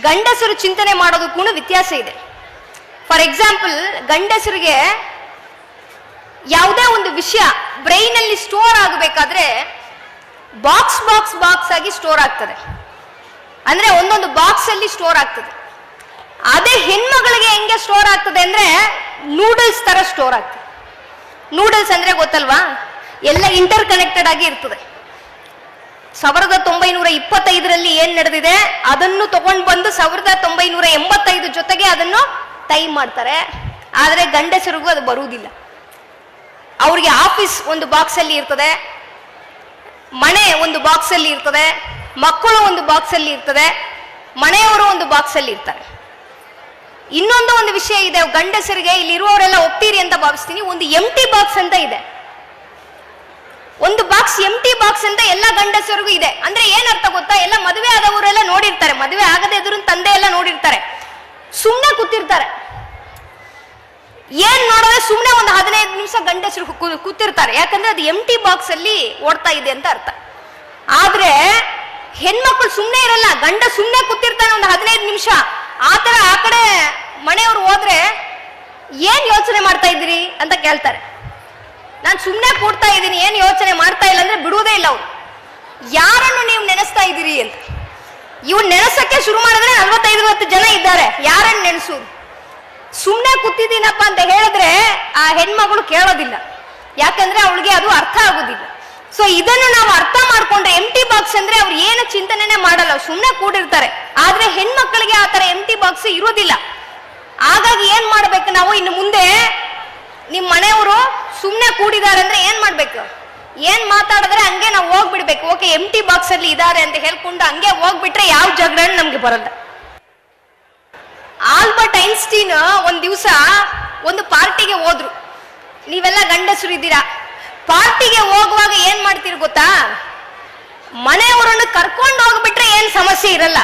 ಗಂಡಸರು ಚಿಂತನೆ ಮಾಡೋದಕ್ಕೂ ವ್ಯತ್ಯಾಸ ಇದೆ. ಫಾರ್ ಎಕ್ಸಾಂಪಲ್, ಗಂಡಸರಿಗೆ ಯಾವುದೇ ಒಂದು ವಿಷಯ ಬ್ರೈನ್ ಅಲ್ಲಿ ಸ್ಟೋರ್ ಆಗಬೇಕಾದ್ರೆ ಬಾಕ್ಸ್ ಆಗಿ ಸ್ಟೋರ್ ಆಗ್ತದೆ. ಅಂದ್ರೆ ಒಂದೊಂದು ಬಾಕ್ಸ್ ಅಲ್ಲಿ ಸ್ಟೋರ್ ಆಗ್ತದೆ. ಅದೇ ಹೆಣ್ಮಗಳಿಗೆ ಹೆಂಗೆ ಸ್ಟೋರ್ ಆಗ್ತದೆ ಅಂದ್ರೆ ನೂಡಲ್ಸ್ ತರ ಸ್ಟೋರ್ ಆಗ್ತದೆ. ನೂಡಲ್ಸ್ ಅಂದ್ರೆ ಗೊತ್ತಲ್ವಾ, ಎಲ್ಲ ಇಂಟರ್ ಕನೆಕ್ಟೆಡ್ ಆಗಿ ಇರ್ತದೆ. 1925 ಏನ್ ನಡೆದಿದೆ ಅದನ್ನು ತಗೊಂಡು ಬಂದು 1985 ಜೊತೆಗೆ ಅದನ್ನು ಟೈ ಮಾಡ್ತಾರೆ. ಆದ್ರೆ ಗಂಡಸರಿಗೂ ಅದು ಬರುವುದಿಲ್ಲ. ಅವ್ರಿಗೆ ಆಫೀಸ್ ಒಂದು ಬಾಕ್ಸ್ ಅಲ್ಲಿ ಇರ್ತದೆ, ಮನೆ ಒಂದು ಬಾಕ್ಸ್ ಅಲ್ಲಿ ಇರ್ತದೆ, ಮಕ್ಕಳು ಒಂದು ಬಾಕ್ಸ್ ಅಲ್ಲಿ ಇರ್ತದೆ, ಮನೆಯವರು ಒಂದು ಬಾಕ್ಸ್ ಅಲ್ಲಿ ಇರ್ತಾರೆ. ಒಂದು ವಿಷಯ ಇದೆ, ಗಂಡಸರಿಗೆ ಇಲ್ಲಿ ಇರುವವರೆಲ್ಲ ಒಪ್ತೀರಿ ಅಂತ ಭಾವಿಸ್ತೀನಿ, ಒಂದು ಎಂಟಿ ಬಾಕ್ಸ್ ಅಂತ ಇದೆ. ಒಂದು ಬಾಕ್ಸ್ ಎಂಟಿ ಬಾಕ್ಸ್ ಅಂತ ಎಲ್ಲ ಗಂಡಸರಿಗೂ ಇದೆ. ಅಂದ್ರೆ ಏನ್ ಅರ್ಥ ಗೊತ್ತಾ, ಎಲ್ಲ ಮದುವೆ ಆದವರೆಲ್ಲ ನೋಡಿರ್ತಾರೆ, ಮದುವೆ ಆಗದೆ ಎದುರು ತಂದೆ ಎಲ್ಲ ನೋಡಿರ್ತಾರೆ, ಸುಮ್ನೆ ಕೂತಿರ್ತಾರೆ. ಏನ್ ನೋಡಿದ್ರೆ ಸುಮ್ನೆ ಒಂದು 15 ನಿಮಿಷ ಗಂಡಸರು ಕೂತಿರ್ತಾರೆ. ಯಾಕಂದ್ರೆ ಅದು ಎಂಟಿ ಬಾಕ್ಸ್ ಅಲ್ಲಿ ಓಡ್ತಾ ಇದೆ ಅಂತ ಅರ್ಥ. ಆದ್ರೆ ಹೆಣ್ಮಕ್ಳು ಸುಮ್ನೆ ಇರಲ್ಲ, ಗಂಡ ಸುಮ್ನೆ ಕೂತಿರ್ತಾನೆ ಒಂದು 15 ನಿಮಿಷ. ಆತರ ಆ ಕಡೆ ಮನೆಯವರು ಹೋದ್ರೆ ಏನ್ ಯೋಚನೆ ಮಾಡ್ತಾ ಇದ್ದೀರಿ ಅಂತ ಕೇಳ್ತಾರೆ. ನಾನು ಸುಮ್ನೆ ಕೂಡ್ತಾ ಇದ್ದೀನಿ, ಏನ್ ಯೋಚನೆ ಮಾಡ್ತಾ ಇಲ್ಲ ಅಂದ್ರೆ ಬಿಡುವುದೇ ಇಲ್ಲ ಅವ್ರು. ಯಾರನ್ನು ನೀವು ನೆನೆಸ್ತಾ ಇದ್ದೀರಿ ಅಂತ ಇವ್ರು ನೆನೆಸಕ್ಕೆ ಶುರು ಮಾಡಿದ್ರೆ 45 ಜನ ಇದ್ದಾರೆ. ಯಾರನ್ನು ನೆನೆಸುವುದು? ಸುಮ್ನೆ ಕೂತಿದ್ದೀನಪ್ಪ ಅಂತ ಹೇಳಿದ್ರೆ ಆ ಹೆಣ್ಮಗಳು ಕೇಳೋದಿಲ್ಲ, ಯಾಕಂದ್ರೆ ಅವಳಿಗೆ ಅದು ಅರ್ಥ ಆಗುದಿಲ್ಲ. ಸೊ ಇದನ್ನು ನಾವು ಅರ್ಥ ಮಾಡ್ಕೊಂಡ್ರೆ, ಎಂಟಿ ಬಾಕ್ಸ್ ಅಂದ್ರೆ ಅವ್ರು ಏನು ಚಿಂತನೆ ಮಾಡಲ್ಲ, ಸುಮ್ನೆ ಕೂಡಿರ್ತಾರೆ. ಆದ್ರೆ ಹೆಣ್ಮಕ್ಳಿಗೆ ಆ ತರ ಎಂಟಿ ಬಾಕ್ಸ್ ಇರೋದಿಲ್ಲ. ಹಾಗಾಗಿ ಏನ್ ಮಾಡ್ಬೇಕು ನಾವು, ಇನ್ನು ಮುಂದೆ ನಿಮ್ ಮನೆಯವರು ಸುಮ್ನೆ ಕೂಡಿದ್ದಾರೆ ಅಂದ್ರೆ ಏನ್ ಮಾಡ್ಬೇಕು, ಏನ್ ಮಾತಾಡಿದ್ರೆ ಹಂಗೆ ನಾವು ಹೋಗ್ಬಿಡ್ಬೇಕು. ಓಕೆ, ಎಂಟಿ ಬಾಕ್ಸ್ ಅಲ್ಲಿ ಇದ್ದಾರೆ ಅಂತ ಹೇಳ್ಕೊಂಡು ಹಂಗೆ ಹೋಗ್ಬಿಟ್ರೆ ಯಾವ ಜಗಳ ನಮ್ಗೆ ಬರಲ್ಲ. ಆಲ್ಬರ್ಟ್ ಐನ್ಸ್ಟೀನ್ ಒಂದ್ ದಿವಸ ಒಂದು ಪಾರ್ಟಿಗೆ ಹೋದ್ರು. ನೀವೆಲ್ಲ ಗಂಡಸರು ಇದ್ದೀರಾ, ಪಾರ್ಟಿಗೆ ಹೋಗುವಾಗ ಏನ್ ಮಾಡ್ತೀರಿ ಗೊತ್ತಾ, ಮನೆಯವರನ್ನು ಕರ್ಕೊಂಡು ಹೋಗ್ಬಿಟ್ರೆ ಏನ್ ಸಮಸ್ಯೆ ಇರಲ್ಲ.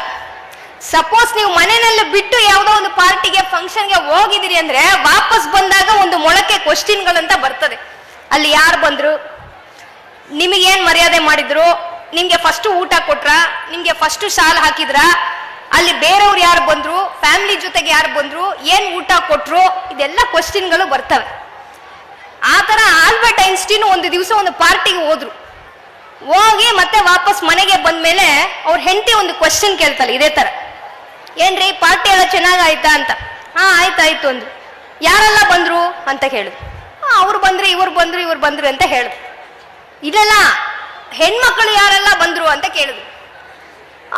ಸಪೋಸ್ ನೀವು ಮನೆಯಲ್ಲಿ ಬಿಟ್ಟು ಯಾವುದೋ ಒಂದು ಪಾರ್ಟಿಗೆ ಫಂಕ್ಷನ್ಗೆ ಹೋಗಿದ್ದೀರಿ ಅಂದ್ರೆ ವಾಪಸ್ ಬಂದಾಗ ಒಂದು ಮೊಳಕೆ ಕ್ವಶನ್ಗಳಂತ ಬರ್ತದೆ. ಅಲ್ಲಿ ಯಾರು ಬಂದ್ರು, ನಿಮಗೇನ್ ಮರ್ಯಾದೆ ಮಾಡಿದ್ರು, ನಿಮ್ಗೆ ಫಸ್ಟ್ ಊಟ ಕೊಟ್ರ, ನಿಮ್ಗೆ ಫಸ್ಟ್ ಶಾಲ್ ಹಾಕಿದ್ರ, ಅಲ್ಲಿ ಬೇರೆಯವ್ರು ಯಾರು ಬಂದ್ರು, ಫ್ಯಾಮಿಲಿ ಜೊತೆಗೆ ಯಾರು ಬಂದ್ರು, ಏನ್ ಊಟ ಕೊಟ್ರು, ಇದೆಲ್ಲ ಕ್ವಶನ್ಗಳು ಬರ್ತವೆ. ಆತರ ಆಲ್ಬರ್ಟ್ ಐನ್ಸ್ಟೀನ್ ಒಂದು ದಿವಸ ಒಂದು ಪಾರ್ಟಿಗೆ ಹೋದ್ರು. ಹೋಗಿ ಮತ್ತೆ ವಾಪಸ್ ಮನೆಗೆ ಬಂದ್ಮೇಲೆ ಅವ್ರ ಹೆಂಡತಿ ಒಂದು ಕ್ವಶನ್ ಕೇಳ್ತಾಳೆ ಇದೇ ತರ, ಏನ್ರಿ ಪಾರ್ಟಿ ಎಲ್ಲ ಚೆನ್ನಾಗಾಯ್ತಾ ಅಂತ. ಹಾ ಆಯ್ತಾಯ್ತು ಅಂದ್ರು. ಯಾರೆಲ್ಲ ಬಂದ್ರು ಅಂತ ಹೇಳಿದ್ರು. ಅವ್ರು ಬಂದ್ರು, ಇವ್ರು ಬಂದ್ರು ಅಂತ ಹೇಳಿದ್ರು. ಇದೆಲ್ಲ ಹೆಣ್ಮಕ್ಳು ಯಾರೆಲ್ಲ ಬಂದ್ರು ಅಂತ ಕೇಳಿದ್ರು.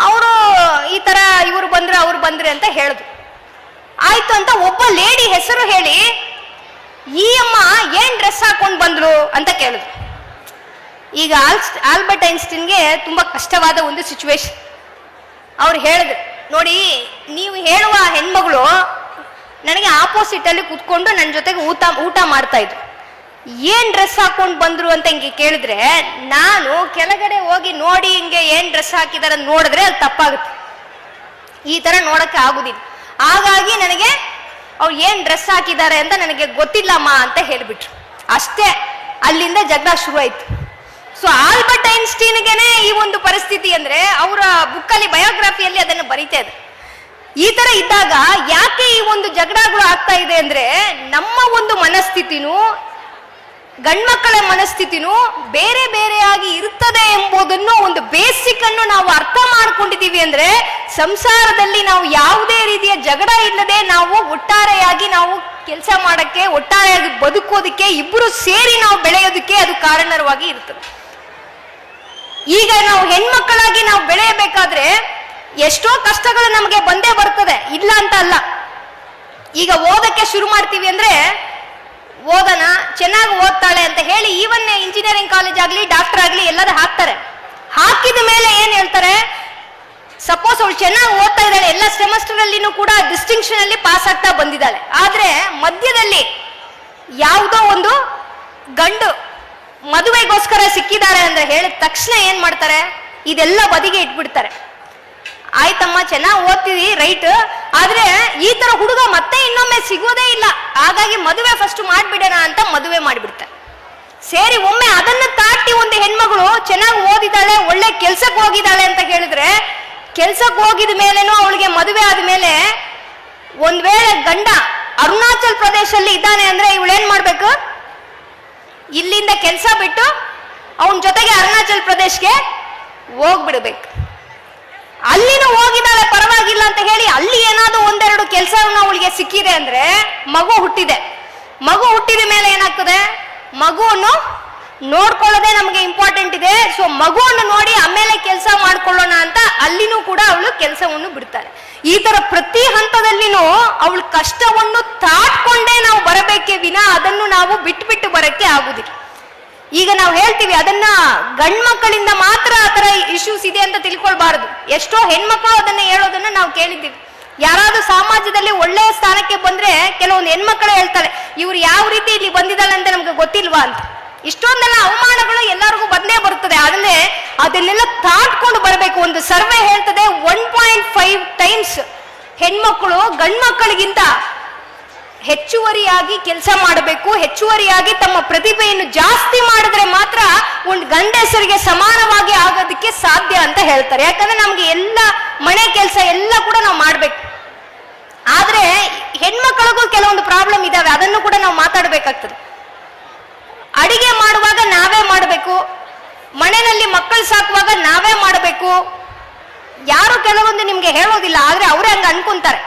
ಅವರು ಈ ತರ ಇವ್ರು ಬಂದ್ರು ಅಂತ ಹೇಳಿದ್ರು. ಆಯ್ತು ಅಂತ ಒಬ್ಬ ಲೇಡಿ ಹೆಸರು ಹೇಳಿ, ಈ ಅಮ್ಮ ಏನ್ ಡ್ರೆಸ್ ಹಾಕೊಂಡ್ ಬಂದ್ರು ಅಂತ ಕೇಳಿದ್ರು. ಈಗ ಆಲ್ಬರ್ಟ್ ಐನ್ಸ್ಟೀನ್ಗೆ ತುಂಬಾ ಕಷ್ಟವಾದ ಒಂದು ಸಿಚುವೇಶನ್. ಅವ್ರು ಹೇಳಿದ್ರು, ನೋಡಿ ನೀವು ಹೇಳುವ ಹೆಣ್ಮಗಳು ನನಗೆ ಆಪೋಸಿಟ್ ಅಲ್ಲಿ ಕೂತ್ಕೊಂಡು ನನ್ನ ಜೊತೆಗೆ ಊಟ ಮಾಡ್ತಾ ಇದ್ರು. ಏನ್ ಡ್ರೆಸ್ ಹಾಕೊಂಡು ಬಂದ್ರು ಅಂತ ಹಿಂಗೆ ಕೇಳಿದ್ರೆ ನಾನು ಕೆಳಗಡೆ ಹೋಗಿ ನೋಡಿ ಹಿಂಗೆ ಏನ್ ಡ್ರೆಸ್ ಹಾಕಿದಾರೆ ನೋಡಿದ್ರೆ ಅದು ತಪ್ಪಾಗುತ್ತೆ. ಈ ತರ ನೋಡಕ್ಕೆ ಆಗುದಿಲ್ಲ. ಹಾಗಾಗಿ ನನಗೆ ಅವ್ರು ಏನ್ ಡ್ರೆಸ್ ಹಾಕಿದ್ದಾರೆ ಅಂತ ನನಗೆ ಗೊತ್ತಿಲ್ಲಮ್ಮ ಅಂತ ಹೇಳ್ಬಿಟ್ರು. ಅಷ್ಟೇ, ಅಲ್ಲಿಂದ ಜಗಳ ಶುರು ಆಯ್ತು. ಸೊ ಆಲ್ಬರ್ಟ್ ಐನ್ಸ್ಟೀನ್ಗೆನೆ ಈ ಒಂದು ಪರಿಸ್ಥಿತಿ ಅಂದ್ರೆ ಅವರ ಬುಕ್ಕಲ್ಲಿ ಬಯೋಗ್ರಫಿಯಲ್ಲಿ ಅದನ್ನು ಬರೀತಾ ಇದೆ. ಈ ತರ ಇದ್ದಾಗ ಯಾಕೆ ಈ ಒಂದು ಜಗಳಗಳು ಆಗ್ತಾ ಇದೆ ಅಂದ್ರೆ ನಮ್ಮ ಒಂದು ಮನಸ್ಥಿತಿನೂ ಗಂಡ್ಮಕ್ಕಳ ಮನಸ್ಥಿತಿನೂ ಬೇರೆ ಬೇರೆಯಾಗಿ ಇರ್ತದೆ ಎಂಬುದನ್ನು ಒಂದು ಬೇಸಿಕ್ ಅನ್ನು ನಾವು ಅರ್ಥ ಮಾಡ್ಕೊಂಡಿದೀವಿ ಅಂದ್ರೆ ಸಂಸಾರದಲ್ಲಿ ನಾವು ಯಾವುದೇ ರೀತಿಯ ಜಗಳ ಇಲ್ಲದೆ ನಾವು ಒಟ್ಟಾರೆಯಾಗಿ ನಾವು ಕೆಲಸ ಮಾಡಕ್ಕೆ, ಒಟ್ಟಾರೆಯಾಗಿ ಬದುಕೋದಕ್ಕೆ, ಇಬ್ಬರು ಸೇರಿ ನಾವು ಬೆಳೆಯೋದಕ್ಕೆ ಅದು ಕಾರಣವಾಗಿ ಇರ್ತದೆ. ಈಗ ನಾವು ಹೆಣ್ಮಕ್ಕಳಾಗಿ ನಾವು ಬೆಳೆಯಬೇಕಾದ್ರೆ ಎಷ್ಟೋ ಕಷ್ಟಗಳು ನಮಗೆ ಬಂದೇ ಬರ್ತದೆ, ಇಲ್ಲ ಅಂತ ಅಲ್ಲ. ಈಗ ಓದಕ್ಕೆ ಶುರು ಮಾಡ್ತೀವಿ ಅಂದ್ರೆ ಓದನ ಚೆನ್ನಾಗಿ ಓದ್ತಾಳೆ ಅಂತ ಹೇಳಿ ಈವನ್ ಇಂಜಿನಿಯರಿಂಗ್ ಕಾಲೇಜ್ ಆಗ್ಲಿ ಡಾಕ್ಟರ್ ಆಗ್ಲಿ ಎಲ್ಲರೂ ಹಾಕ್ತಾರೆ. ಹಾಕಿದ ಮೇಲೆ ಏನ್ ಹೇಳ್ತಾರೆ, ಸಪೋಸ್ ಅವಳು ಚೆನ್ನಾಗಿ ಓದ್ತಾ ಇದ್ದಾಳೆ, ಎಲ್ಲ ಸೆಮಿಸ್ಟರ್ ಅಲ್ಲಿನೂ ಕೂಡ ಡಿಸ್ಟಿಂಕ್ಷನ್ ಅಲ್ಲಿ ಪಾಸ್ ಆಗ್ತಾ ಬಂದಿದ್ದಾಳೆ. ಆದ್ರೆ ಮಧ್ಯದಲ್ಲಿ ಯಾವುದೋ ಒಂದು ಗಂಡು ಮದುವೆಗೋಸ್ಕರ ಸಿಕ್ಕಿದ್ದಾರೆ ಅಂದ್ರೆ ಹೇಳಿದ ತಕ್ಷಣ ಏನ್ ಮಾಡ್ತಾರೆ, ಇದೆಲ್ಲ ಬದಿಗೆ ಇಟ್ಬಿಡ್ತಾರೆ. ಆಯ್ತಮ್ಮ ಚೆನ್ನಾಗಿ ಓದ್ತಿದಿ ರೈಟ್, ಆದ್ರೆ ಈ ತರ ಹುಡುಗ ಮತ್ತೆ ಇನ್ನೊಮ್ಮೆ ಸಿಗೋದೇ ಇಲ್ಲ, ಹಾಗಾಗಿ ಮದುವೆ ಫಸ್ಟ್ ಮಾಡ್ಬಿಡೋಣ ಅಂತ ಮದುವೆ ಮಾಡಿಬಿಡ್ತಾರೆ. ಸೇರಿ ಒಮ್ಮೆ ಅದನ್ನ ದಾಟಿ ಒಂದು ಹೆಣ್ಮಗಳು ಚೆನ್ನಾಗಿ ಓದಿದ್ದಾಳೆ, ಒಳ್ಳೆ ಕೆಲ್ಸಕ್ಕೆ ಹೋಗಿದ್ದಾಳೆ ಅಂತ ಹೇಳಿದ್ರೆ ಕೆಲ್ಸಕ್ಕೆ ಹೋಗಿದ ಮೇಲೇನೋ ಅವಳಿಗೆ ಮದುವೆ ಆದ್ಮೇಲೆ ಒಂದ್ ವೇಳೆ ಗಂಡ ಅರುಣಾಚಲ್ ಪ್ರದೇಶಲ್ಲಿ ಇದ್ದಾನೆ ಅಂದ್ರೆ ಇವಳೇನ್ ಮಾಡ್ಬೇಕು, ಇಲ್ಲಿಂದ ಕೆಲಸ ಬಿಟ್ಟು ಅವನ ಜೊತೆಗೆ ಅರುಣಾಚಲ್ ಪ್ರದೇಶ್ಗೆ ಹೋಗ್ಬಿಡ್ಬೇಕು. ಅಲ್ಲಿನೂ ಹೋಗಿದ್ದಾಳೆ ಪರವಾಗಿಲ್ಲ ಅಂತ ಹೇಳಿ ಅಲ್ಲಿ ಏನಾದ್ರು ಒಂದೆರಡು ಕೆಲಸ ಅವಳಿಗೆ ಸಿಕ್ಕಿದೆ ಅಂದ್ರೆ ಮಗು ಹುಟ್ಟಿದೆ. ಮಗು ಹುಟ್ಟಿದ ಮೇಲೆ ಏನಾಗ್ತದೆ, ಮಗುವನ್ನು ನೋಡ್ಕೊಳ್ಳೋದೇ ನಮಗೆ ಇಂಪಾರ್ಟೆಂಟ್ ಇದೆ. ಸೊ ಮಗುವನ್ನು ನೋಡಿ ಆಮೇಲೆ ಕೆಲಸ ಮಾಡ್ಕೊಳ್ಳೋಣ ಅಂತ ಅಲ್ಲಿನೂ ಕೂಡ ಅವಳು ಕೆಲಸವನ್ನು ಬಿಡ್ತಾಳೆ. ಈ ತರ ಪ್ರತಿ ಹಂತದಲ್ಲಿನೂ ಅವಳ ಕಷ್ಟವನ್ನು ತಾಟ್ಕೊಂಡೇ ನಾವು ಬರಬೇಕೇ ವಿನ ಅದನ್ನು ನಾವು ಬಿಟ್ಟು ಬರಕ್ಕೆ ಆಗುದಿಲ್ಲ. ಈಗ ನಾವು ಹೇಳ್ತೀವಿ ಅದನ್ನ ಗಂಡ್ಮಕ್ಕಳಿಂದ ಮಾತ್ರ ಆತರ ಇಶ್ಯೂಸ್ ಇದೆ ಅಂತ ತಿಳ್ಕೊಳ್ಬಾರದು. ಎಷ್ಟೋ ಹೆಣ್ಮಕ್ಳು ಅದನ್ನ ಹೇಳೋದನ್ನ ನಾವು ಕೇಳಿದ್ದೀವಿ. ಯಾರಾದ್ರೂ ಸಮಾಜದಲ್ಲಿ ಒಳ್ಳೆಯ ಸ್ಥಾನಕ್ಕೆ ಬಂದ್ರೆ ಕೆಲವೊಂದು ಹೆಣ್ಮಕ್ಳು ಹೇಳ್ತಾಳೆ, ಇವ್ರು ಯಾವ ರೀತಿ ಇಲ್ಲಿ ಬಂದಿದ್ದಾಳೆ ಅಂತ ನಮ್ಗೆ ಗೊತ್ತಿಲ್ವಾ ಅಂತ. ಇಷ್ಟೊಂದೆಲ್ಲ ಅವಮಾನಗಳು ಎಲ್ಲರಿಗೂ ಬಂದೇ ಬರುತ್ತದೆ. ಆದ್ರೆ ಅದನ್ನೆಲ್ಲ ತಾಟ್ಕೊಂಡು ಬರಬೇಕು. ಒಂದು ಸರ್ವೆ ಹೇಳ್ತದೆ 1.5 ಟೈಮ್ಸ್ ಹೆಣ್ಮಕ್ಳು ಗಂಡ್ಮಕ್ಕಳಿಗಿಂತ ಹೆಚ್ಚುವರಿಯಾಗಿ ಕೆಲಸ ಮಾಡಬೇಕು, ಹೆಚ್ಚುವರಿಯಾಗಿ ತಮ್ಮ ಪ್ರತಿಭೆಯನ್ನು ಜಾಸ್ತಿ ಮಾಡಿದ್ರೆ ಮಾತ್ರ ಒಂದು ಗಂಡಸರಿಗೆ ಸಮಾನವಾಗಿ ಆಗೋದಕ್ಕೆ ಸಾಧ್ಯ ಅಂತ ಹೇಳ್ತಾರೆ. ಯಾಕಂದ್ರೆ ನಮ್ಗೆ ಎಲ್ಲ ಮನೆ ಕೆಲಸ ಎಲ್ಲ ಕೂಡ ನಾವು ಮಾಡ್ಬೇಕು. ಆದ್ರೆ ಹೆಣ್ಮಕ್ಳಿಗೂ ಕೆಲವೊಂದು ಪ್ರಾಬ್ಲಮ್ ಇದಾವೆ, ಅದನ್ನು ಕೂಡ ನಾವು ಮಾತಾಡ್ಬೇಕಾಗ್ತದೆ. ಅಡಿಗೆ ಮಾಡುವಾಗ ನಾವೇ ಮಾಡಬೇಕು, ಮನೆಯಲ್ಲಿ ಮಕ್ಕಳು ಸಾಕುವಾಗ ನಾವೇ ಮಾಡಬೇಕು. ಯಾರು ಕೆಲವೊಂದು ನಿಮ್ಗೆ ಹೇಳೋದಿಲ್ಲ, ಆದ್ರೆ ಅವರೇ ಹಂಗ ಅನ್ಕೊಂತಾರೆ.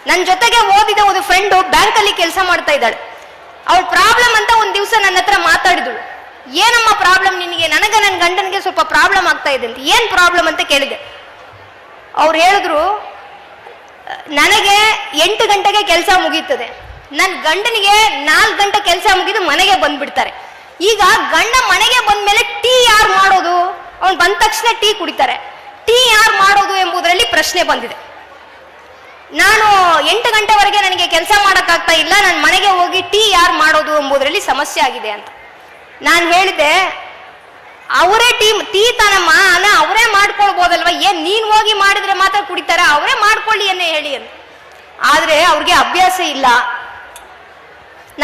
ನನ್ನ ಜೊತೆಗೆ ಓದಿದ ಒಂದು ಫ್ರೆಂಡು ಬ್ಯಾಂಕಲ್ಲಿ ಕೆಲಸ ಮಾಡ್ತಾ ಇದ್ದಾಳೆ. ಅವಳ ಪ್ರಾಬ್ಲಮ್ ಅಂತ ಒಂದ್ ದಿವಸ ನನ್ನ ಹತ್ರ ಮಾತಾಡಿದಳು. ಏನಮ್ಮ ಪ್ರಾಬ್ಲಮ್ ನಿನಗೆ? ನನಗೆ ನನ್ನ ಗಂಡನಿಗೆ ಸ್ವಲ್ಪ ಪ್ರಾಬ್ಲಮ್ ಆಗ್ತಾ ಇದೆ ಅಂತ. ಏನ್ ಪ್ರಾಬ್ಲಮ್ ಅಂತ ಕೇಳಿದೆ. ಅವ್ರು ಹೇಳಿದ್ರು, ನನಗೆ 8 ಗಂಟೆಗೆ ಕೆಲಸ ಮುಗೀತದೆ, ನನ್ನ ಗಂಡನಿಗೆ 4 ಗಂಟೆ ಕೆಲಸ ಮುಗಿದು ಮನೆಗೆ ಬಂದ್ಬಿಡ್ತಾರೆ. ಈಗ ಗಂಡ ಮನೆಗೆ ಬಂದ್ಮೇಲೆ ಟೀ ಯಾರು ಮಾಡೋದು? ಅವ್ನು ಬಂದ ತಕ್ಷಣ ಟೀ ಕುಡಿತಾರೆ. ಟೀ ಯಾರು ಮಾಡೋದು ಎಂಬುದರಲ್ಲಿ ಪ್ರಶ್ನೆ ಬಂದಿದೆ. ನಾನು 8 ಗಂಟೆವರೆಗೆ ನನಗೆ ಕೆಲಸ ಮಾಡೋಕ್ಕಾಗ್ತಾ ಇಲ್ಲ, ನಾನು ಮನೆಗೆ ಹೋಗಿ ಟೀ ಯಾರು ಮಾಡೋದು ಎಂಬುದರಲ್ಲಿ ಸಮಸ್ಯೆ ಆಗಿದೆ ಅಂತ. ನಾನು ಹೇಳಿದೆ, ಅವರೇ ಟೀ ತಾನಮ್ಮ, ಅವರೇ ಮಾಡ್ಕೊಳ್ಬೋದಲ್ವ, ಏನ್ ನೀನ್ ಹೋಗಿ ಮಾಡಿದ್ರೆ ಮಾತ್ರ ಕುಡಿತಾರ, ಅವರೇ ಮಾಡ್ಕೊಳ್ಳಿ ಅನ್ನೇ ಹೇಳಿ ಅಂತ. ಆದ್ರೆ ಅವ್ರಿಗೆ ಅಭ್ಯಾಸ ಇಲ್ಲ.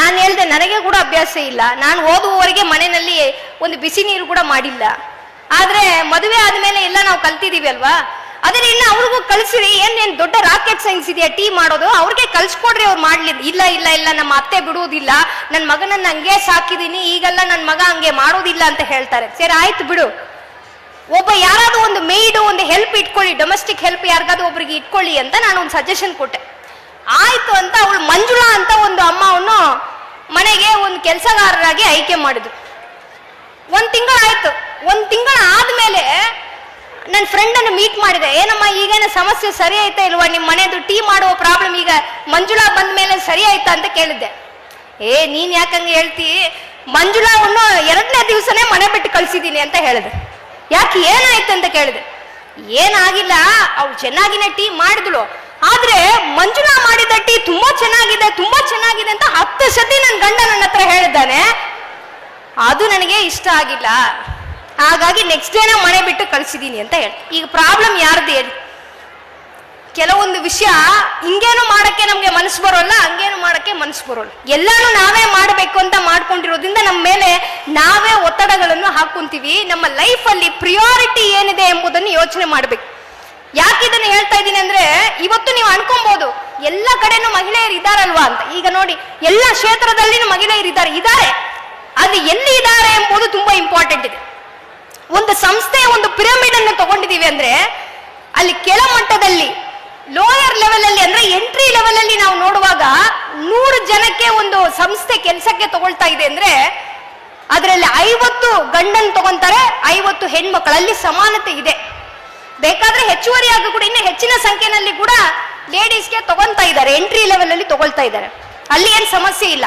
ನಾನು ಹೇಳ್ದೆ, ನನಗೆ ಕೂಡ ಅಭ್ಯಾಸ ಇಲ್ಲ, ನಾನು ಓದುವವರೆಗೆ ಮನೆಯಲ್ಲಿ ಒಂದು ಬಿಸಿ ನೀರು ಕೂಡ ಮಾಡಿಲ್ಲ. ಆದ್ರೆ ಮದುವೆ ಆದ್ಮೇಲೆ ಎಲ್ಲ ನಾವು ಕಲ್ತಿದೀವಿ ಅಲ್ವಾ, ಅದೇ ಇನ್ನು ಅವ್ರಿಗೂ ಕಲ್ಸಿರಿ. ಏನ್ ದೊಡ್ಡ ರಾಕೆಟ್ ಸೈನ್ಸ್ ಇದೆಯಾ ಟೀ ಮಾಡೋದು? ಅವ್ರಿಗೆ ಕಲ್ಸ್ಕೊಡ್ರಿ, ಅವ್ರು ಮಾಡ್ಲಿ. ಇಲ್ಲ ಇಲ್ಲ ಇಲ್ಲ, ನಮ್ಮ ಅತ್ತೆ ಬಿಡುವುದಿಲ್ಲ, ನನ್ನ ಮಗನನ್ನ ಹಂಗೆ ಸಾಕಿದೀನಿ, ಈಗೆಲ್ಲ ನನ್ನ ಮಗ ಹಂಗೆ ಮಾಡೋದಿಲ್ಲ ಅಂತ ಹೇಳ್ತಾರೆ. ಸರಿ ಆಯ್ತು ಬಿಡು, ಒಬ್ಬ ಯಾರಾದ್ರೂ ಒಂದು ಮೇಯ್ಡು ಒಂದು ಹೆಲ್ಪ್ ಇಟ್ಕೊಳ್ಳಿ, ಡೊಮೆಸ್ಟಿಕ್ ಹೆಲ್ಪ್ ಯಾರಿಗಾದ್ರೂ ಒಬ್ರಿಗೆ ಇಟ್ಕೊಳ್ಳಿ ಅಂತ ನಾನು ಒಂದು ಸಜೆಷನ್ ಕೊಟ್ಟೆ. ಆಯ್ತು ಅಂತ ಅವಳು ಮಂಜುಳಾ ಅಂತ ಒಂದು ಅಮ್ಮವನ್ನು ಮನೆಗೆ ಒಂದು ಕೆಲಸಗಾರರಾಗಿ ಆಯ್ಕೆ ಮಾಡಿದ್ರು. 1 ತಿಂಗಳು ಆಯ್ತು. 1 ತಿಂಗಳು ಆದ್ಮೇಲೆ ನನ್ನ ಫ್ರೆಂಡ್ ಅನ್ನು ಮೀಟ್ ಮಾಡಿದೆ. ಏನಮ್ಮ ಈಗೇನ ಸಮಸ್ಯೆ ಸರಿ ಆಯ್ತಾ ಇಲ್ವಾ, ನಿಮ್ಮ ಮನೆದು ಟೀ ಮಾಡುವ ಪ್ರಾಬ್ಲಮ್ ಈಗ ಮಂಜುಳಾ ಬಂದ ಮೇಲೆ ಸರಿ ಆಯ್ತಾ ಅಂತ ಕೇಳಿದ್ದೆ. ನೀನ್ ಯಾಕಂಗೆ ಹೇಳ್ತಿ, ಮಂಜುಳಾವನ್ನು 2ನೇ ದಿವಸನೇ ಮನೆ ಬಿಟ್ಟು ಕಳ್ಸಿದೀನಿ ಅಂತ ಹೇಳಿದೆ. ಯಾಕೆ ಏನಾಯ್ತು ಅಂತ ಕೇಳಿದೆ. ಏನಾಗಿಲ್ಲ, ಅವಳು ಚೆನ್ನಾಗಿನೇ ಟೀ ಮಾಡಿದ್ಳು, ಆದ್ರೆ ಮಂಜುಳಾ ಮಾಡಿದ ಟೀ ತುಂಬಾ ಚೆನ್ನಾಗಿದೆ ಅಂತ 10 ಸತಿ ನನ್ನ ಗಂಡ ನನ್ನ ಹತ್ರ ಹೇಳಿದ್ದಾನೆ. ಅದು ನನಗೆ ಇಷ್ಟ ಆಗಿಲ್ಲ, ಹಾಗಾಗಿ ನೆಕ್ಸ್ಟ್ ಡೇನ ಮನೆ ಬಿಟ್ಟು ಕಳಿಸಿದೀನಿ ಅಂತ ಹೇಳಿ. ಈಗ ಪ್ರಾಬ್ಲಮ್ ಯಾರ್ದು ಹೇಳಿ? ಕೆಲವೊಂದು ವಿಷಯ ಹಿಂಗೇನು ಮಾಡಕ್ಕೆ ನಮ್ಗೆ ಮನಸ್ಸು ಬರೋಲ್ಲ, ಹಂಗೇನು ಮಾಡಕ್ಕೆ ಮನಸ್ಸು ಬರೋಲ್ಲ. ಎಲ್ಲಾನು ನಾವೇ ಮಾಡಬೇಕು ಅಂತ ಮಾಡ್ಕೊಂಡಿರೋದ್ರಿಂದ ನಮ್ಮ ಮೇಲೆ ನಾವೇ ಒತ್ತಡಗಳನ್ನು ಹಾಕೊಂತೀವಿ. ನಮ್ಮ ಲೈಫಲ್ಲಿ ಪ್ರಿಯಾರಿಟಿ ಏನಿದೆ ಎಂಬುದನ್ನು ಯೋಚನೆ ಮಾಡಬೇಕು. ಯಾಕೆ ಇದನ್ನು ಹೇಳ್ತಾ ಇದ್ದೀನಿ ಅಂದ್ರೆ, ಇವತ್ತು ನೀವು ಅನ್ಕೊಬಹುದು ಎಲ್ಲ ಕಡೆನೂ ಮಹಿಳೆಯರು ಇದ್ದಾರಲ್ವಾ ಅಂತ. ಈಗ ನೋಡಿ, ಎಲ್ಲ ಕ್ಷೇತ್ರದಲ್ಲಿನೂ ಮಹಿಳೆಯರು ಇದ್ದಾರೆ. ಅದು ಎಲ್ಲಿ ಇದ್ದಾರೆ ಎಂಬುದು ತುಂಬಾ ಇಂಪಾರ್ಟೆಂಟ್ ಇದೆ. ಒಂದು ಸಂಸ್ಥೆ ಒಂದು ಪಿರಮಿಡ್ ಅನ್ನು ತಗೊಂಡಿದೀವಿ ಅಂದ್ರೆ, ಅಲ್ಲಿ ಕೆಳಮಟ್ಟದಲ್ಲಿ ಲೋಯರ್ ಲೆವೆಲ್ ಅಲ್ಲಿ ಅಂದ್ರೆ ಎಂಟ್ರಿ ಲೆವೆಲ್ ಅಲ್ಲಿ ನಾವು ನೋಡುವಾಗ 100 ಜನಕ್ಕೆ ಒಂದು ಸಂಸ್ಥೆ ಕೆಲಸಕ್ಕೆ ತಗೊಳ್ತಾ ಇದೆ ಅಂದ್ರೆ ಅದರಲ್ಲಿ 50 ಗಂಡನ್ ತಗೊಂತಾರೆ, 50 ಹೆಣ್ಮಕ್ಳಲ್ಲಿ ಸಮಾನತೆ ಇದೆ. ಬೇಕಾದ್ರೆ ಹೆಚ್ಚುವರಿಯಾಗಿ ಕೂಡ ಇನ್ನು ಹೆಚ್ಚಿನ ಸಂಖ್ಯೆಯಲ್ಲಿ ಕೂಡ ಲೇಡೀಸ್ಗೆ ತಗೊಂತಾ ಇದ್ದಾರೆ, ಎಂಟ್ರಿ ಲೆವೆಲ್ ಅಲ್ಲಿ ತಗೊಳ್ತಾ ಇದ್ದಾರೆ, ಅಲ್ಲಿ ಏನ್ ಸಮಸ್ಯೆ ಇಲ್ಲ.